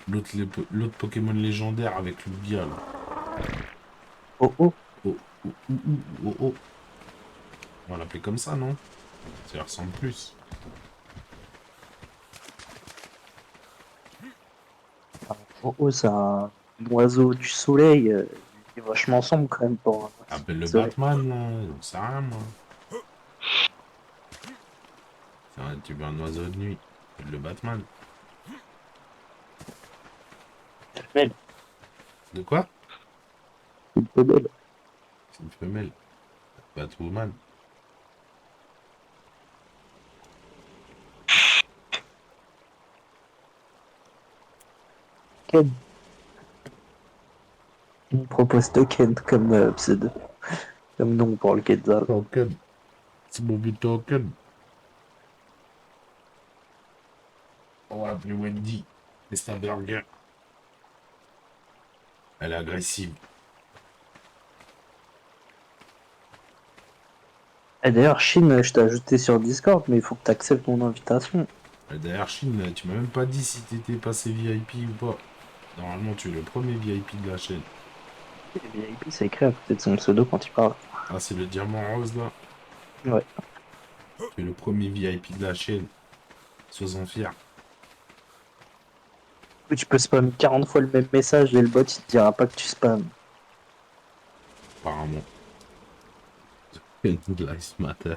l'autre Pokémon légendaire avec Lugia là. Oh oh, Oh, oh, oh, oh, oh, oh. On va l'appeler comme ça, non? Ça lui ressemble plus. oh, oh, c'est un oiseau du soleil. Il est vachement sombre quand même pour un oiseau Appelle le du soleil. Batman, là. J'en sais rien, moi. Tu veux un oiseau de nuit. Appelle le Batman. Femelle, De quoi? une femelle. C'est une femelle. Batwoman. Ken. Il me propose Token comme pseudo, comme nom pour le Quetzal. Token. C'est mon but Token. On va l'appeler Wendy. Et c'est un burger. Elle est agressive. Et d'ailleurs, Chine, je t'ai ajouté sur Discord, mais il faut que tu acceptes mon invitation. D'ailleurs, Chine, tu m'as même pas dit si t'étais passé VIP ou pas. Normalement, tu es le premier VIP de la chaîne. Et VIP, c'est écrit à côté de son pseudo quand il parle. Ah, c'est le diamant rose là. Ouais. Tu es le premier VIP de la chaîne. Sois-en fier. Oui, tu peux spam 40 fois le même message et le bot il te dira pas que tu spams. Apparemment. Good lives matter.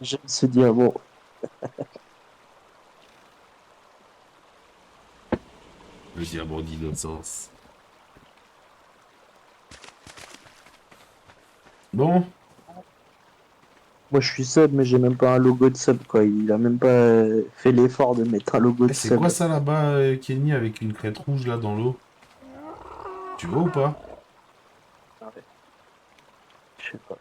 J'aime se dire, bon, Le diamant d'innocence. Bon. moi je suis sub, mais j'ai même pas un logo de sub, quoi. Il a même pas fait l'effort de mettre un logo Eh, de c'est quoi sub. ça là-bas, Kenny, avec une crête rouge là dans l'eau? Tu vois ou pas? Ouais, je sais pas.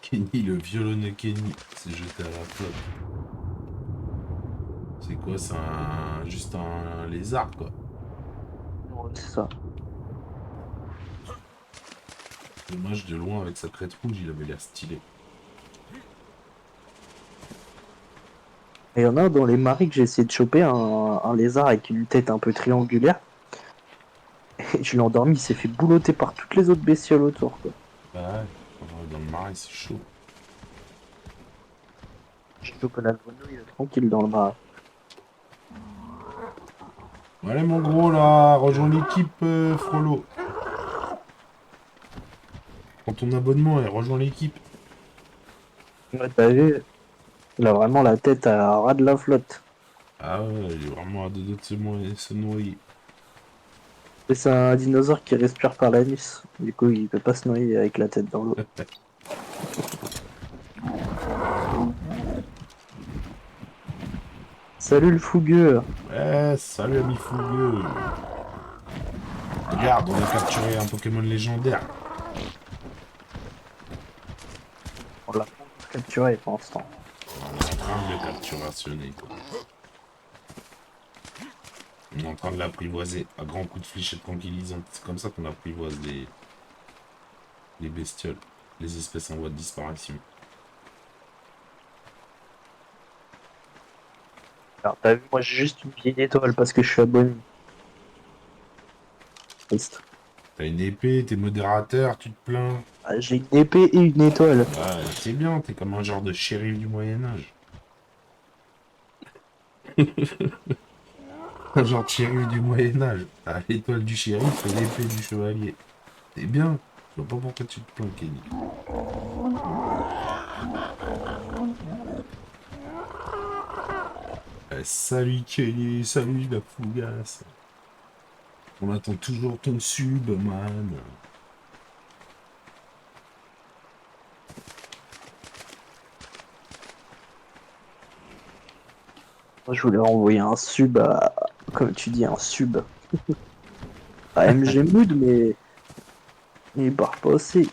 Kenny, le violonneux Kenny, s'est jeté à la flotte. C'est quoi? C'est juste un lézard, quoi. Ouais, c'est ça. Dommage, de loin, avec sa crête rouge, il avait l'air stylé. Et il y en a dans les marais que j'ai essayé de choper un lézard avec une tête un peu triangulaire. Et je l'ai endormi, il s'est fait boulotter par toutes les autres bestioles autour, quoi. Bah ouais, dans le marais, c'est chaud. J'ai chopé la grenouille tranquille dans le marais. Allez, mon gros, là, rejoins l'équipe, Frollo. Prends ton abonnement et rejoins l'équipe. Ouais, t'as vu, il a vraiment la tête à ras de la flotte. Ah ouais, il est vraiment à deux doigts de se noyer. Et c'est un dinosaure qui respire par l'anus. Du coup, il peut pas se noyer avec la tête dans l'eau. Salut le fougueux. Ouais, salut, ami fougueux. Regarde, on a capturé un Pokémon légendaire. On l'a pas encore capturé pour l'instant. On est en train de le capturationner, quoi. On est en train de l'apprivoiser à grands coups de fléchette tranquillisante. C'est comme ça qu'on apprivoise les bestioles, les espèces en voie de disparition. Alors, t'as vu, moi j'ai juste une vieille étoile parce que je suis abonné. Triste. T'as une épée, t'es modérateur, tu te plains. Ah, j'ai une épée et une étoile. Bah, c'est bien, t'es comme un genre de shérif du Moyen-Âge. Un genre de shérif du Moyen-Âge. T'as l'étoile du shérif et l'épée du chevalier. C'est bien. Je vois pas pourquoi tu te plains, Kenny. Salut Kenny, salut la fougasse. On attend toujours ton sub, man. Moi, je voulais renvoyer un sub à, comme tu dis, un sub à MG Mood, mais il part pas aussi.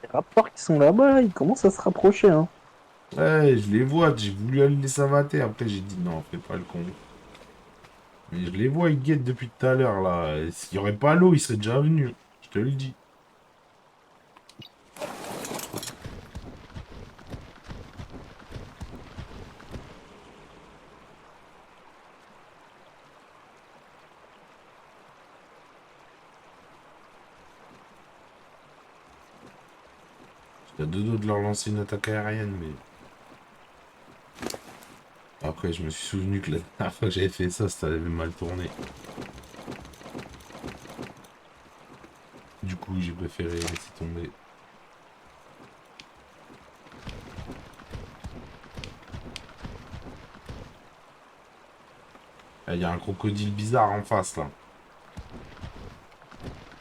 Les rapports qui sont là-bas, ils commencent à se rapprocher, hein. Ouais, je les vois, j'ai voulu aller les savater. Après, j'ai dit non, fais pas le con. Mais je les vois, ils guettent depuis tout à l'heure, là. Et s'il y aurait pas l'eau, ils seraient déjà venus. Je te le dis. J'étais à deux doigts de leur lancer une attaque aérienne, mais... Après, je me suis souvenu que la dernière fois que j'avais fait ça, ça avait mal tourné. Du coup, j'ai préféré laisser tomber. Il y a un crocodile bizarre en face, là.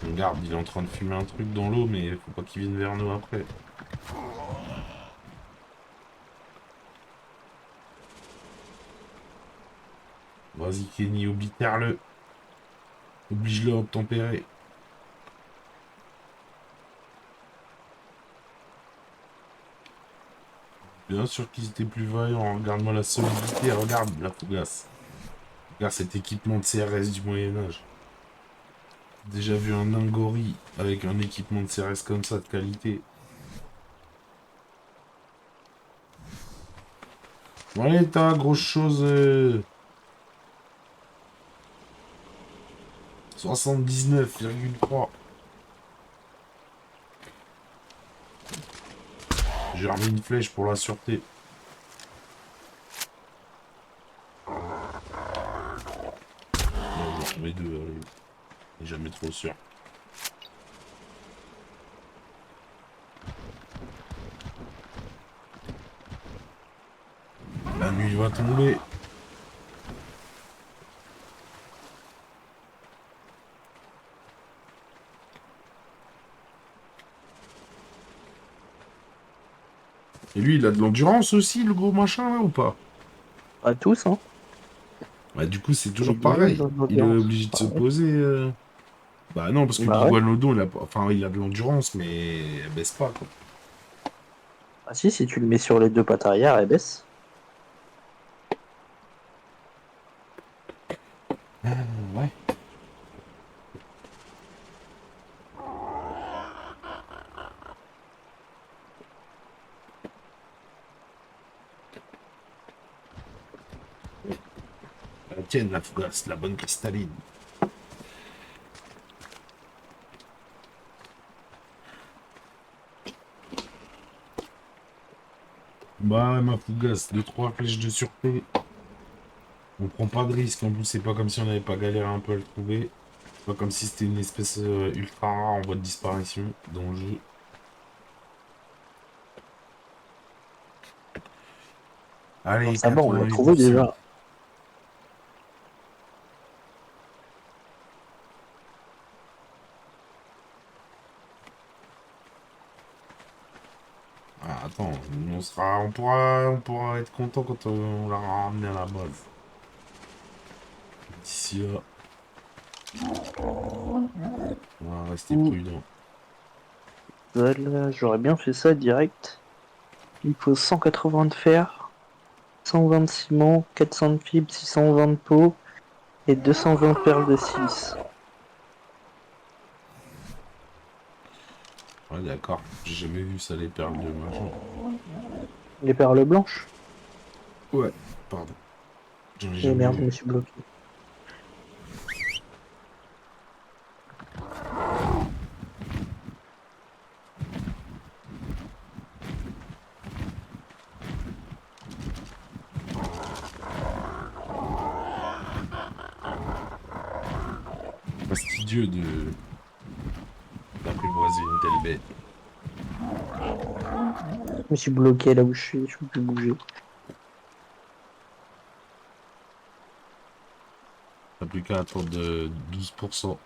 Regarde, il est en train de fumer un truc dans l'eau, mais faut pas qu'il vienne vers nous après. Vas-y, Kenny, oblitère-le. Oblige-le à obtempérer. Bien sûr qu'ils étaient plus vaillants. Regarde-moi la solidité. Regarde la fougasse. Regarde cet équipement de CRS du Moyen-Âge. Déjà vu un Ngori avec un équipement de CRS comme ça de qualité. Bon, allez, t'as grosse chose. 79,3. J'ai remis une flèche pour la sûreté. Non, j'en remets deux, allez. On est jamais trop sûr. La nuit va tomber. Et lui, il a de l'endurance aussi, le gros machin, là, ou pas? Pas tous, hein. Bah, du coup, c'est Mais toujours il a de pareil. Il est l'audience. obligé de se Ouais. poser. Bah non, parce que Bah ouais. l'Iguanodon, il a de l'endurance, mais elle baisse pas, quoi. Ah si tu le mets sur les deux pattes arrière, elle baisse. Ouais. La tienne, la fougasse, la bonne cristalline. Bah, ouais, ma fougasse, deux trois flèches de sûreté. On prend pas de risque, en plus, c'est pas comme si on n'avait pas galéré un peu à le trouver. C'est pas comme si c'était une espèce ultra rare en voie de disparition dans le jeu. Alors Allez, ça va, on l'a trouvé 88%. déjà. Ah, attends, on pourra être content quand on l'aura ramené à la base. D'ici là, on va rester Ouh, prudent. voilà, j'aurais bien fait ça direct. Il faut 180 de fer, 120 de ciment, 400 de fibres, 620 de peau et 220 perles de silice. Ouais, d'accord. J'ai jamais vu ça, les perles de machin. Les perles blanches? Ouais, pardon. J'en ai Et jamais merde, je vu. me suis bloqué. Fastidieux d'apprivoiser une telle bête. Je me suis bloqué là où je peux plus bouger. T'as plus qu'à attendre de 12%.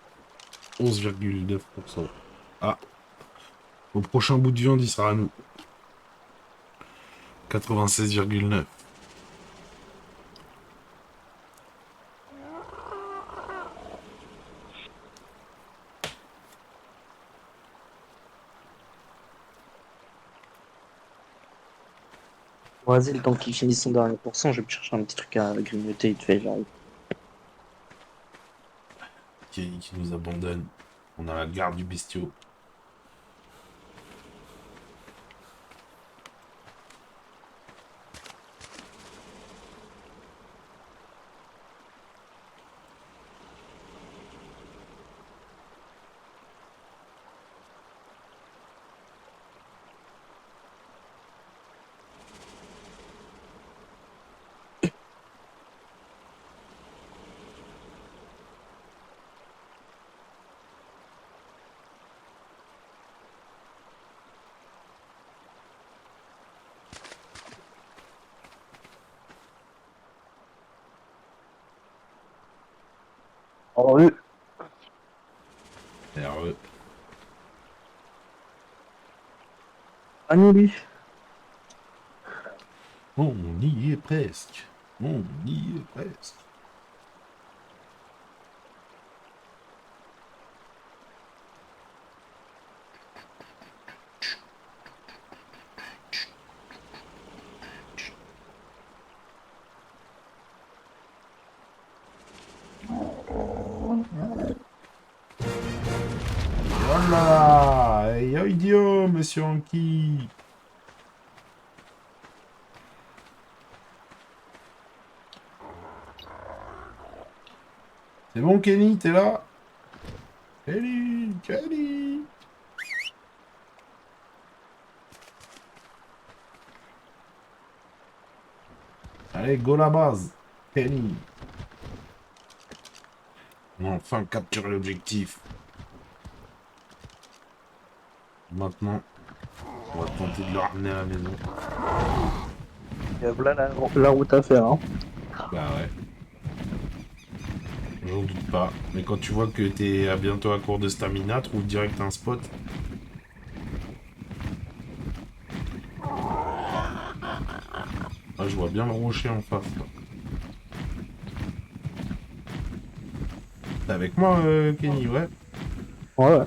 11,9%. Ah, au prochain bout de viande, il sera à nous. 96,9. Vas-y, le temps qu'il finisse son dernier pourcent, je vais me chercher un petit truc à grignoter, il te fait, j'arrive. Qui nous abandonne. On a la garde du bestiau. Oh oui. RE. Ah nous lui. On y est presque. On y est presque. là là. Yo idiot, monsieur Anki. C'est bon, Kenny, t'es là? Kenny, Kenny. Allez, go la base. Kenny. On a enfin capturé l'objectif. Maintenant, on va tenter de le ramener à la maison. Et voilà la route à faire. Hein. Bah ouais. J'en doute pas. Mais quand tu vois que t'es à bientôt à court de stamina, trouve direct un spot. Ah, je vois bien le rocher en face. Là. T'es avec moi, Kenny, ouais. Ouais, ouais.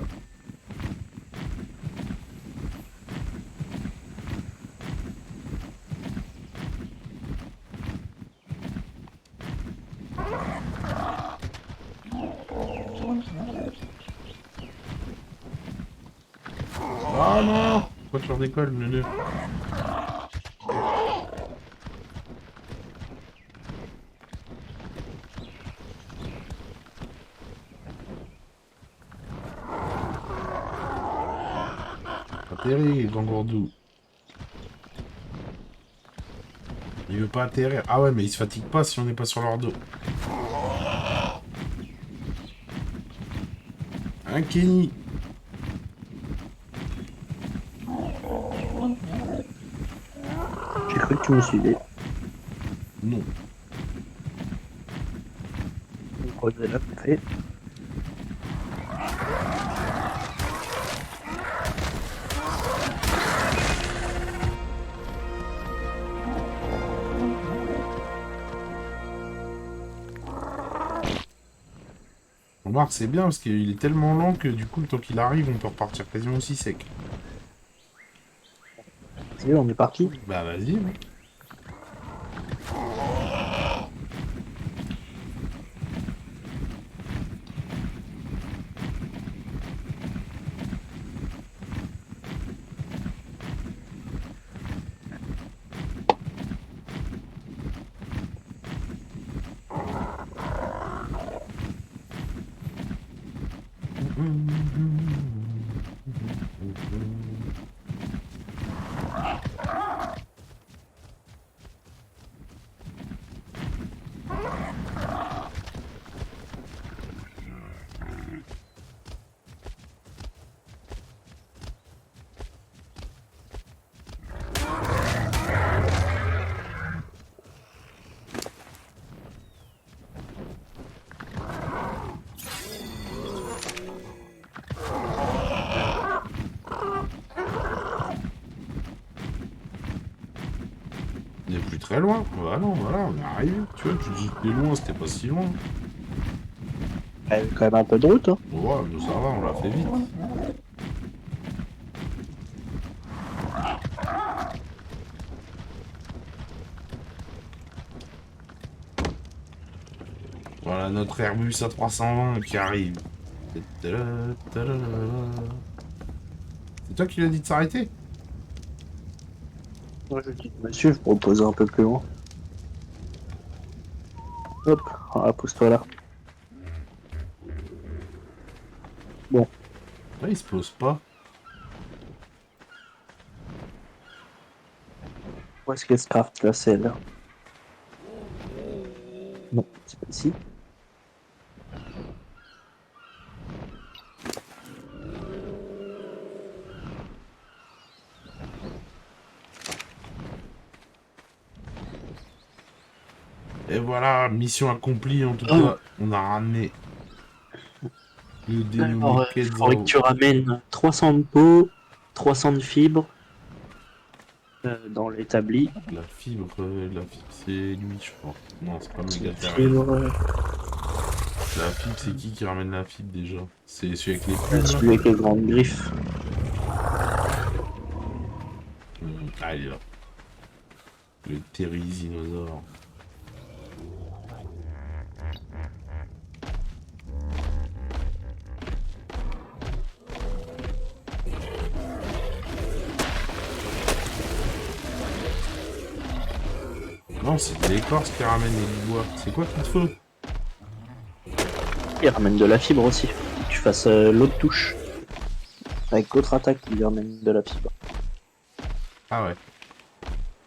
Ah non! Pourquoi tu redécolles, neuneu? Atterris, grand gourdou. Il veut pas atterrir. Ah ouais, mais il se fatigue pas si on n'est pas sur leur dos. Hein, Kenny? J'ai cru que tu me suivais. Non. On croisait là, fait. Remarque, c'est bien parce qu'il est tellement lent que du coup, le temps qu'il arrive, on peut repartir quasiment aussi sec. C'est on est parti. Bah vas-y. Hein. On n'est plus très loin. Voilà, voilà, on est arrivé. Tu vois, tu dis que c'était loin, c'était pas si loin. Il y avait quand même un peu de route. Hein. Ouais, mais ça va, on l'a fait vite. Voilà notre Airbus A320 qui arrive. C'est toi qui l'as dit de s'arrêter? Moi, je dis de me suivre pour me poser un peu plus loin. Hop, ah, pousse-toi là. Bon, Ouais, il se pose pas. où est-ce qu'elle se craft la selle? Non, c'est pas ici. Et voilà, mission accomplie en tout cas. On a ramené le dénommé Alors, il faudrait que Quetzal. tu ramènes 300 de peau, 300 de fibres dans l'établi. La fibre c'est lui, je crois. Non, c'est pas Mégathérien. Fibre, La fibre, c'est qui ramène la fibre déjà? C'est celui avec les celui plumes avec les grandes griffes. là? Ah, il est là. Le Therizinosaure. Non, c'est de l'écorce qui ramène et du bois. C'est quoi qu'il te faut? Il ramène de la fibre aussi. Tu fasses l'autre touche. Avec contre-attaque, il ramène de la fibre. Ah ouais.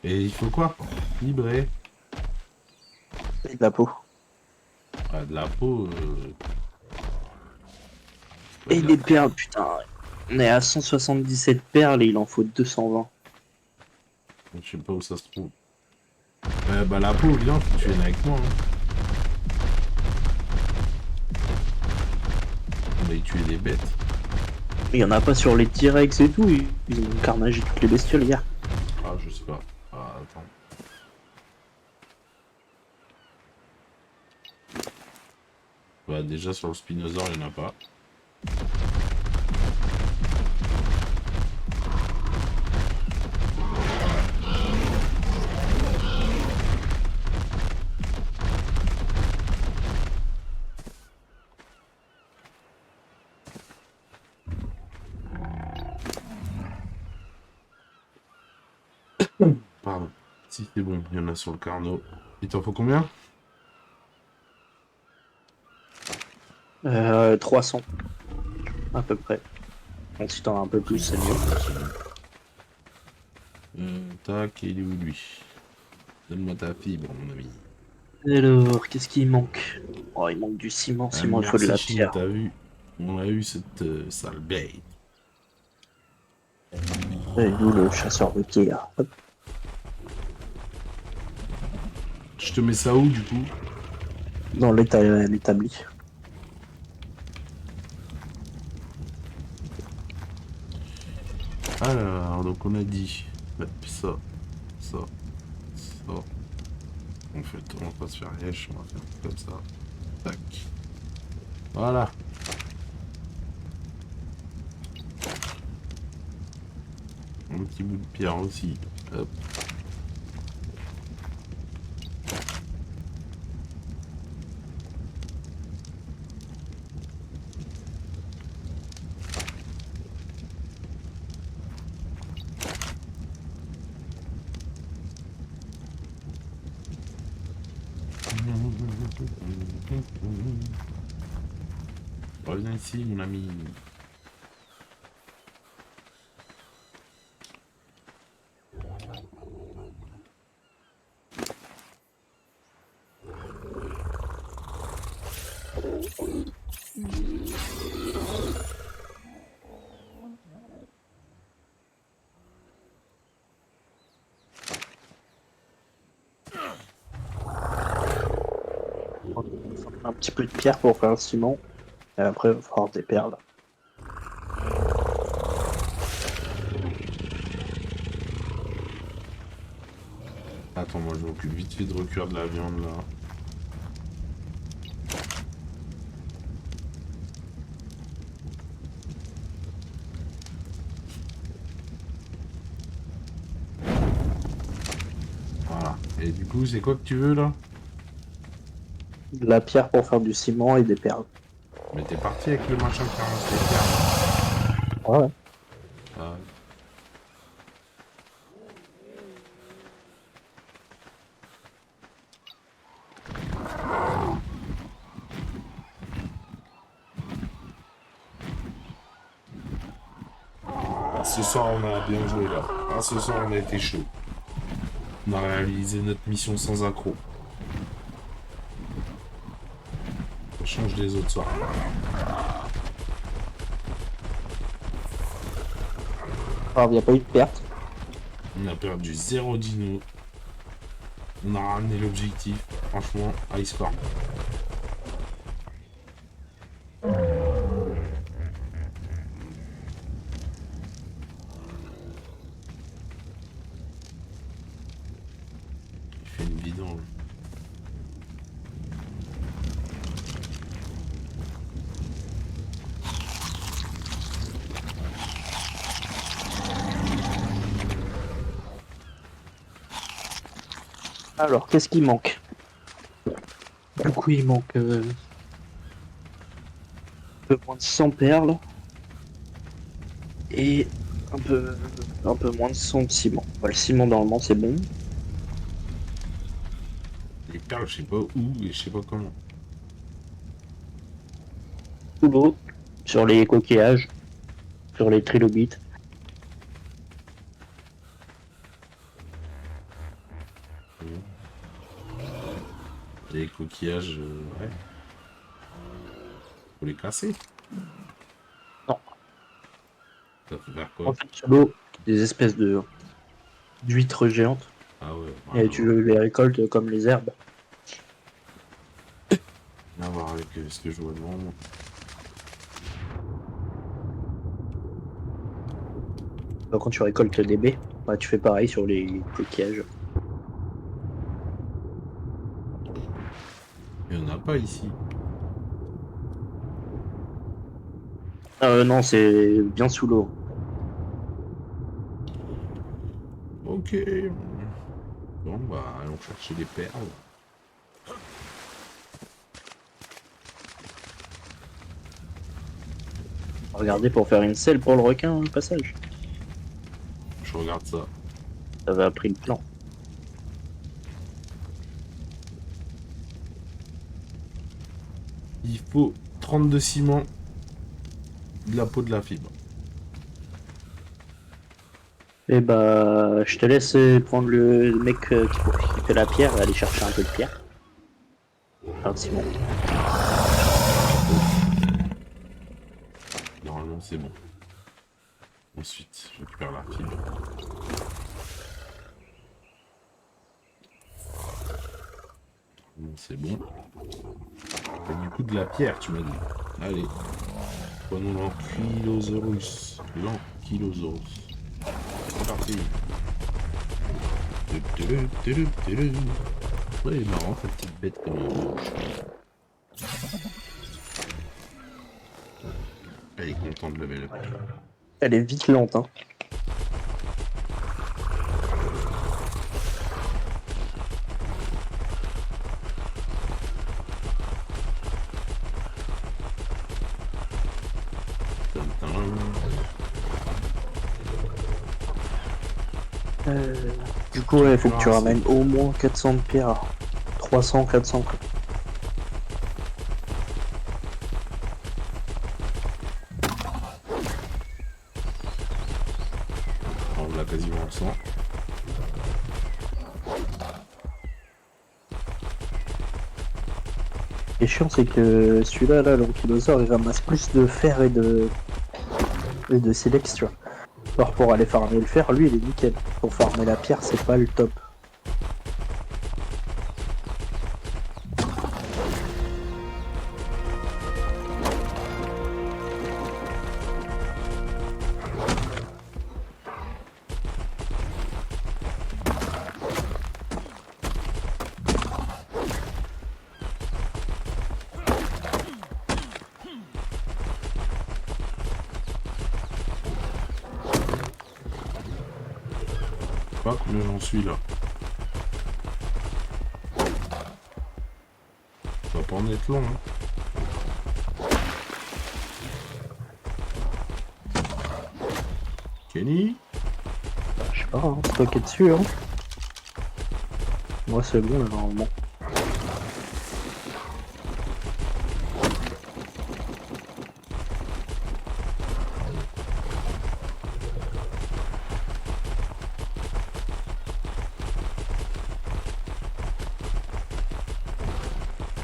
Et il faut quoi? Vibrer. Et de la peau. Ah, de la peau. Ouais, Et des perles, putain. On est à 177 perles et il en faut 220. je sais pas où ça se trouve. Bah la peau, viens, tu viennes avec moi. Hein. On va y tuer des bêtes. Mais il y en a pas sur les T-Rex et tout. Ils ont carnagé toutes les bestioles hier. Ah, je sais pas. Ah, attends. Bah déjà sur le Spinosaur, il n'y en a pas. Pardon. Si c'est bon, il y en a sur le carnot. Il t'en faut combien? 300 à peu près. Donc si t'en as un peu plus, c'est mieux. Tac, il est où lui? Donne-moi ta fibre, mon ami. Alors, qu'est-ce qui manque? Oh, il manque du ciment. Ciment, il faut de Merci la Chine, pierre. t'as vu? On a eu cette sale bête. Et nous, le chasseur de pierre. Hop. Je te mets ça où du coup? Dans l'établi. Alors, donc on a dit ça, ça, ça. En fait, on va pas se faire riche, on va faire comme ça. Tac. Voilà. Un petit bout de pierre aussi. Hop. Reviens ici, mon ami. Un petit peu de pierre pour faire le ciment. Et après, il va falloir des perles. Attends, moi je m'occupe vite fait de recuire de la viande là. Voilà. Et du coup, c'est quoi que tu veux là? De la pierre pour faire du ciment et des perles. Mais t'es parti avec le machin qui ramasse les pierres. Ouais. Ah, ce soir on a bien joué là. Ah, ce soir on a été chaud. On a réalisé notre mission sans accroc. On change des autres soirs. Alors, il n'y a pas eu de perte. On a perdu 0 dino. On a ramené l'objectif. Franchement, high score. Il fait une vidange. Alors, qu'est-ce qui manque? Du coup, il manque un peu moins de 100 perles et un peu moins de 100 de ciment. Bah, le ciment, normalement, c'est bon. perles, je sais pas où et je sais pas comment. Sous l'eau, sur les coquillages, sur les trilobites. Bon. Les coquillages, ouais. Faut les casser. Non, Ça peut faire en quoi? fait, sous l'eau, des espèces de d'huîtres géantes. Ah ouais, Et tu les récoltes comme les herbes. rien à voir avec ce que je vois devant moi. Quand tu récoltes des baies, bah, tu fais pareil sur les coquillages. Il y en a pas ici. Non, c'est bien sous l'eau. Ok. Bon, bah, allons chercher des perles. Regardez pour faire une selle pour le requin au passage. Je regarde ça. Ça va appris le plan. Il faut 32 ciment, de la peau de la fibre. Et bah, je te laisse prendre le mec qui fait la pierre et aller chercher un peu de pierre. Enfin, de ciment. Normalement, c'est bon. Ensuite, je récupère la fibre. Bon, c'est bon. Et du coup, de la pierre, tu m'as dit. Allez. Prenons l'Ankylosaurus. L'Ankylosaurus. C'est parti. Ouais, marrant, cette petite bête comme une bouche. Elle est contente de level up. Elle est vite lente, hein. Du coup, il faut que tu ramènes au moins 400 de pierre. 300, 400 quoi. On l'a quasiment le sang. Et chiant, c'est que celui-là, là, l'ankylosaure, il ramasse plus de fer et de silex, tu vois. Alors pour aller farmer le fer, lui, il est nickel. Pour farmer la pierre, c'est pas le top. Je sais pas combien j'en suis là. Ça va pas en être long, hein. Kenny? Je sais pas, hein, c'est toi qui es dessus, hein. Moi, c'est bon, là, normalement.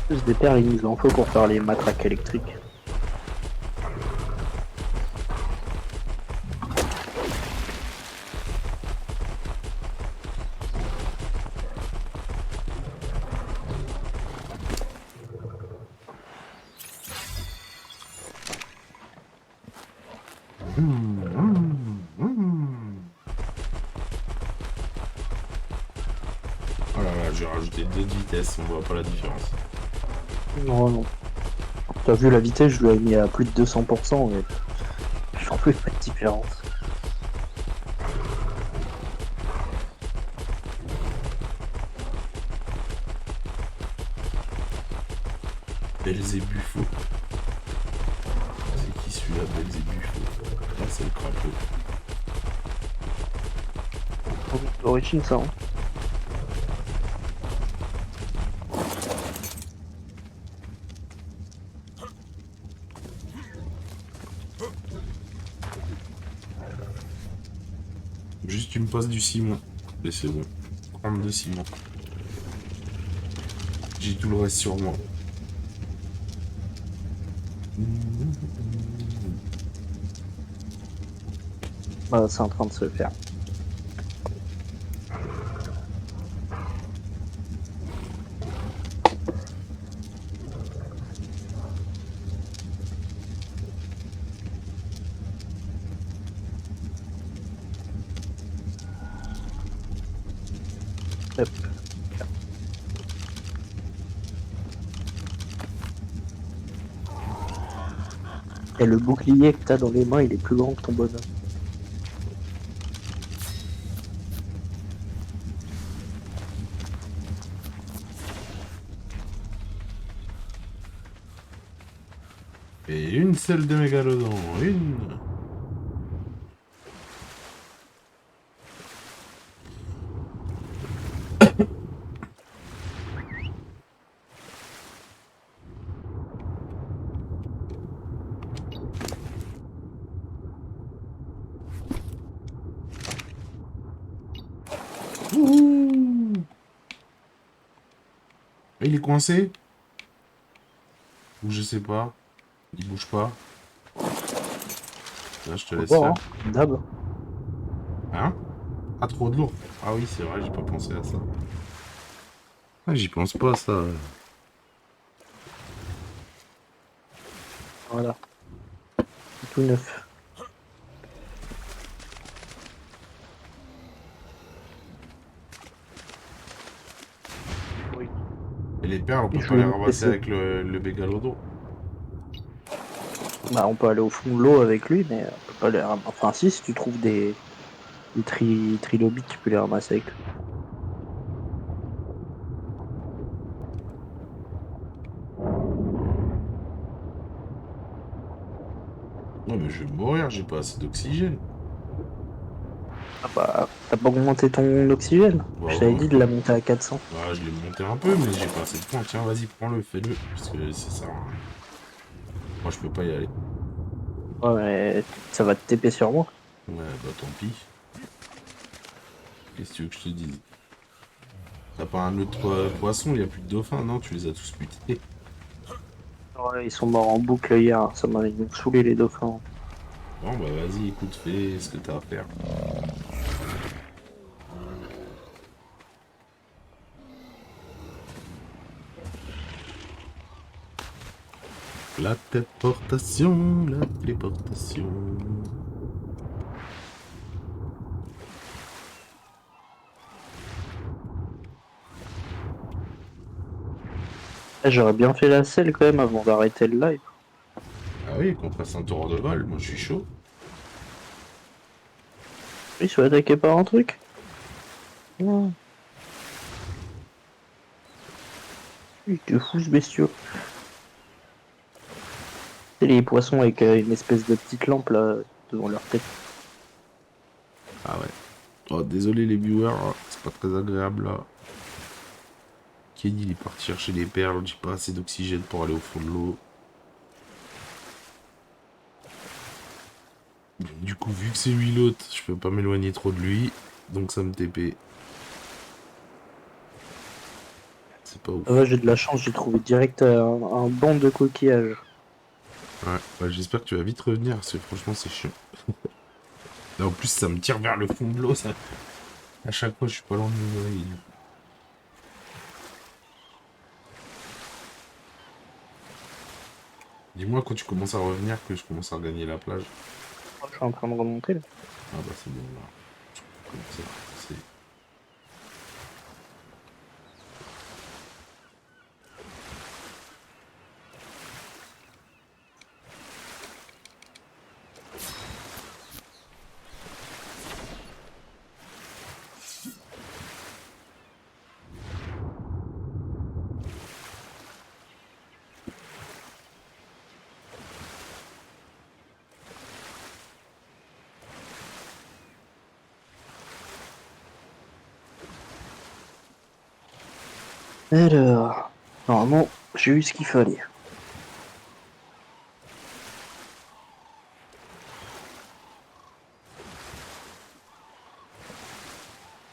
Plus des terres, il nous en faut pour faire les matraques électriques. Oh là là, j'ai rajouté 2 de vitesse, on voit pas la différence. Non, non. T'as vu la vitesse, je lui ai mis à plus de 200%, mais j'en fais pas de différence. Belzébuffo. C'est qui celui-là, Belzébuffo? Ah, c'est le crapaud. D'origine, ça, hein. Juste tu me passes du ciment. Et c'est bon. 32 ciment. J'ai tout le reste sur moi. Bah, c'est en train de se faire. Hop. Et le bouclier que t'as dans les mains, il est plus grand que ton bonhomme. Et une seule de mégalodon. Une. Ouh. Il est coincé? Ou je sais pas. Il bouge pas. Là, je te Faut laisse voir, faire. hein. D'hab. Hein? Ah, trop de lourd. Ah oui, c'est vrai, j'ai pas pensé à ça. Ah, j'y pense pas, ça. Voilà. Tout neuf. Oui. Et les perles, on Et peut je pas les voulais me ramasser presser. avec le mégalodon. Bah, on peut aller au fond de l'eau avec lui, mais on peut pas les ramasser. Enfin, si tu trouves des trilobites, tu peux les ramasser avec lui. Ouais, mais je vais mourir, j'ai pas assez d'oxygène. Ah bah, t'as pas augmenté ton oxygène? Bah, Je t'avais dit de la monter à 400. bah, je l'ai monté un peu, mais j'ai pas assez de points. Tiens, vas-y, prends-le, fais-le. Parce que ça sert à rien. Moi, je peux pas y aller. Ouais, mais ça va te TP sur moi. Ouais, bah tant pis. Qu'est-ce que tu veux que je te dise? T'as pas un autre poisson, il y a plus de dauphins, non? Tu les as tous butés. Ouais, ils sont morts en boucle hier, ça m'a saoulé les dauphins. Bon, bah vas-y, écoute, fais ce que t'as à faire. La téléportation, la téléportation. Eh, j'aurais bien fait la selle quand même avant d'arrêter le live. Ah oui, qu'on fasse un tour de vol, moi je suis chaud. Ils sont attaqués par un truc. Ouais. Ils te fous ce bestiau. C'est les poissons avec une espèce de petite lampe là devant leur tête. Ah ouais. Oh, désolé les viewers, hein, c'est pas très agréable là. Kenny il est parti chercher des perles, j'ai pas assez d'oxygène pour aller au fond de l'eau. Du coup, vu que c'est lui l'autre, je peux pas m'éloigner trop de lui, donc ça me TP. C'est pas Ah ouais, ouf. j'ai de la chance, j'ai trouvé direct un banc de coquillages. Ouais, bah, j'espère que tu vas vite revenir, parce que franchement c'est chiant. Et en plus ça me tire vers le fond de l'eau, ça. À chaque fois je suis pas loin de me noyer. Dis-moi quand tu commences à revenir que je commence à gagner la plage. Je suis en train de remonter là. Ah bah c'est bon là. Comme ça, c'est... Alors, normalement, j'ai eu ce qu'il fallait.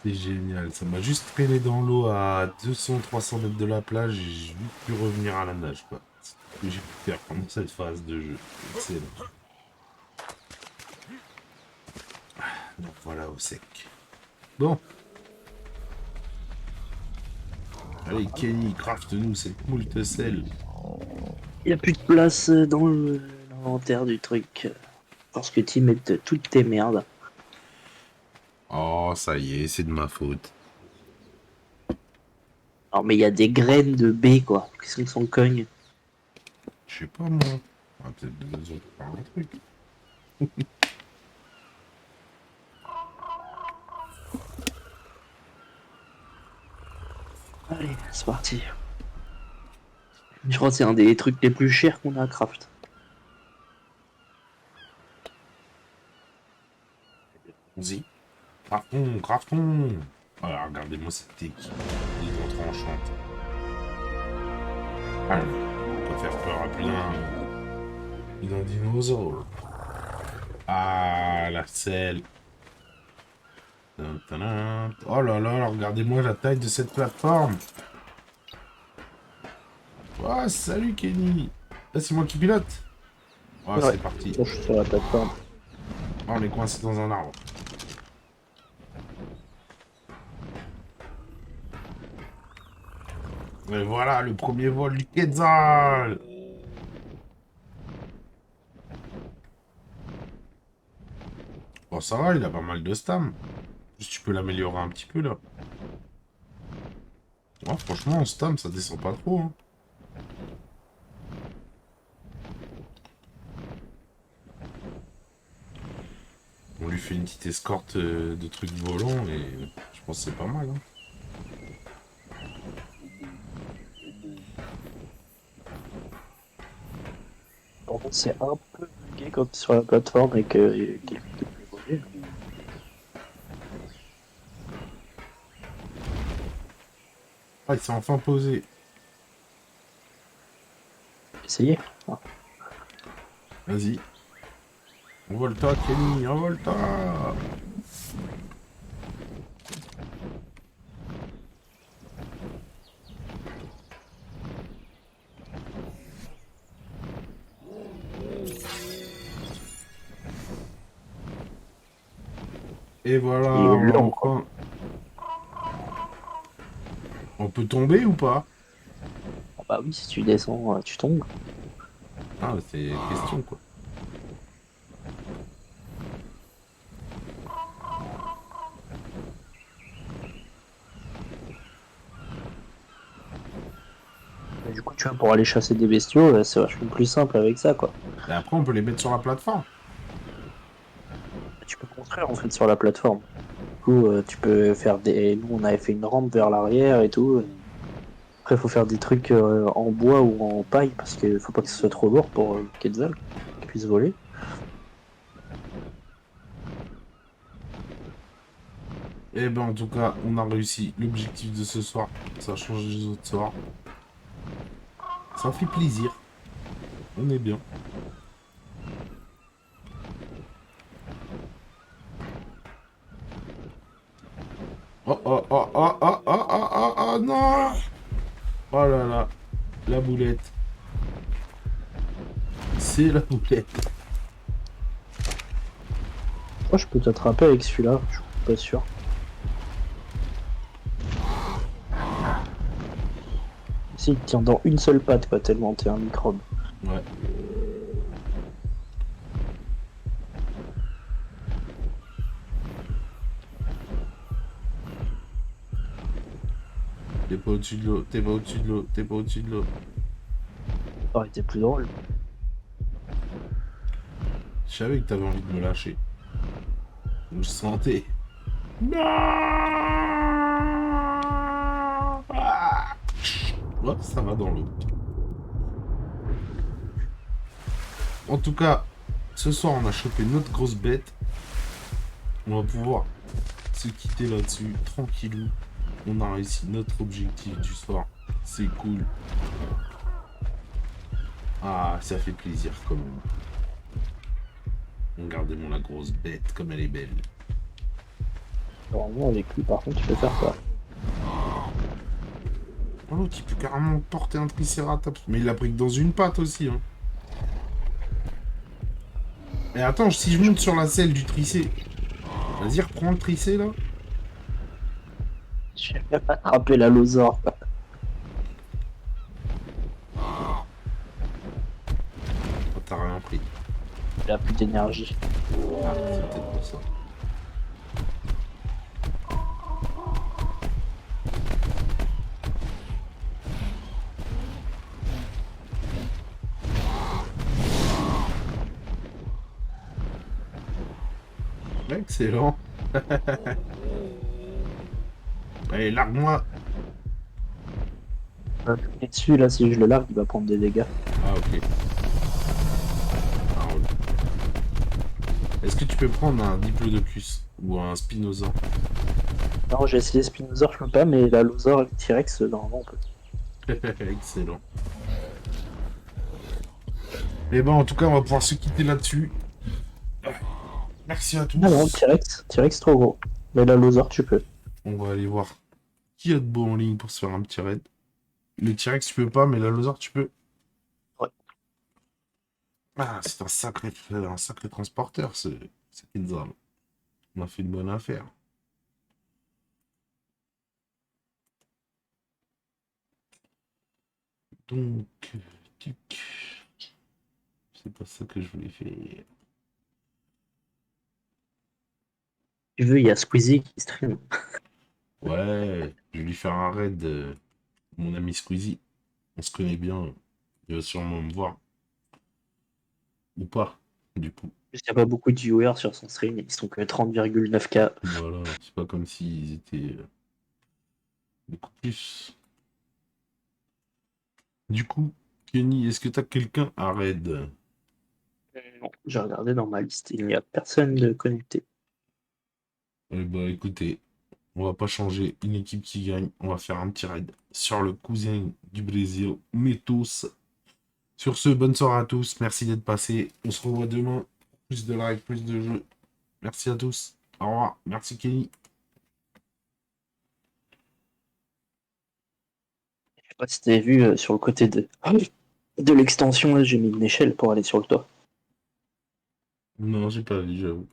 C'est génial. Ça m'a juste traîné dans l'eau à 200-300 mètres de la plage et j'ai vite pu revenir à la nage, quoi. C'est tout ce que j'ai pu faire pendant cette phase de jeu. Excellent. Donc voilà au sec. Bon. Allez, Kenny, craft-nous cette moult sel. Il n'y a plus de place dans l'inventaire du truc. Parce que tu mets toutes tes merdes. Oh, ça y est, c'est de ma faute. Alors, mais il y a des graines de baies, quoi. Qu'est-ce qu'on s'en cogne? Je sais pas, moi. On va peut-être besoin de faire un truc. Allez, c'est parti. Je crois que c'est un des trucs les plus chers qu'on a à craft. Vas-y. Craftons, craftons. Voilà, regardez-moi cette technique. Ils vont tranchante. Allez, on va faire peur à plein. D'un dinosaure. Ah, la selle. Dun, dun, dun. Oh là là, regardez-moi la taille de cette plateforme. Oh, salut Kenny. Là, c'est moi qui pilote. Oh, Ouais, c'est parti. je suis sur la plateforme. Oh, on est coincé dans un arbre. Et voilà, le premier vol du Quetzal. Bon, ça va, il a pas mal de stam. Juste, tu peux l'améliorer un petit peu, là. Oh, franchement, en stam, ça descend pas trop, hein. On lui fait une petite escorte de trucs volants et je pense que c'est pas mal, hein. Par contre, c'est un peu bugué quand tu es sur la plateforme et qu'il fait de évoluer. Ah, il s'est enfin posé. Essayez. Ah. Vas-y. Envole-toi, Kenny, envole-toi. Et voilà, Il est on va lent, quoi. enfin... On peut tomber ou pas? Ah bah oui, si tu descends, tu tombes. Ah, c'est question, quoi. Et du coup, tu vois, pour aller chasser des bestiaux, c'est vachement plus simple avec ça, quoi. Et après, on peut les mettre sur la plateforme. Tu peux construire en fait sur la plateforme. Du coup, tu peux faire des. Nous, on avait fait une rampe vers l'arrière et tout. Après, il faut faire des trucs en bois ou en paille parce qu'il faut pas que ce soit trop lourd pour Quetzal qu'il puisse voler. Et ben, en tout cas, on a réussi l'objectif de ce soir. Ça change des autres soirs. Ça fait plaisir. On est bien. Oh, oh, oh, oh, oh, oh, oh, oh, oh, non! Oh là là, la boulette. C'est la boulette. Moi, je peux t'attraper avec celui-là, je suis pas sûr. Si, il tient dans une seule patte, quoi, tellement t'es un microbe. Ouais. T'es pas au-dessus de l'eau, t'es pas au-dessus de l'eau, t'es pas au-dessus de l'eau. Ça aurait été plus drôle. Je savais que t'avais envie de me lâcher. Je sentais. Non! Ah! Ouais, ça va dans l'eau. En tout cas, ce soir, on a chopé notre grosse bête. On va pouvoir se quitter là-dessus, tranquillou. On a réussi notre objectif du soir. C'est cool. Ah, ça fait plaisir quand même. Regardez-moi la grosse bête, comme elle est belle. Normalement, avec lui, par contre, tu peux faire ça. Oh, l'autre, il peut carrément porter un tricératops. Mais il l'a pris que dans une patte aussi, hein. Et attends, si je monte sur la selle du tricé... Vas-y, reprends le tricé, là. Je vais même attraper la Lozor. Oh, t'as rien pris. Il a plus d'énergie. Ah, c'est peut-être pour ça. Excellent. Allez, largue-moi. Et dessus, là, si je le largue, il va prendre des dégâts. Ah, ok. Ah, est-ce que tu peux prendre un Diplodocus ou un Spinosaur? Non, j'ai essayé Spinosaur, je peux pas, mais la Lozor et le T-Rex, normalement, on peut. Excellent. Et ben, en tout cas, on va pouvoir se quitter là-dessus. Merci à Ah non, tous. T-Rex trop gros. Mais la Lozor, tu peux. On va aller voir qui a de beau en ligne pour se faire un petit raid. Le T-Rex, tu peux pas, mais la Lothar, tu peux. Ouais. Ah, c'est un sacré transporteur, ce Kinzal. On a fait une bonne affaire. Donc, tic. C'est pas ça que je voulais faire. Tu veux, il y a Squeezie qui stream. Ouais, je vais lui faire un raid, mon ami Squeezie. On se connaît bien. Il va sûrement me voir. Ou pas, du coup. Parce qu'il n'y a pas beaucoup de viewers sur son stream, ils sont que 30,9K. Voilà, c'est pas comme s'ils étaient beaucoup plus. Du coup, Kenny, est-ce que t'as quelqu'un à raid? Non, j'ai regardé dans ma liste, il n'y a personne de connecté. Eh bah écoutez, on va pas changer une équipe qui gagne. On va faire un petit raid sur le cousin du Brésil, Metos. Sur ce, bonne soirée à tous. Merci d'être passé. On se revoit demain. Plus de live, plus de jeux. Merci à tous. Au revoir. Merci Kenny. Je sais pas si t'avais vu sur le côté de l'extension, là, j'ai mis une échelle pour aller sur le toit. Non, j'ai pas vu, j'avoue.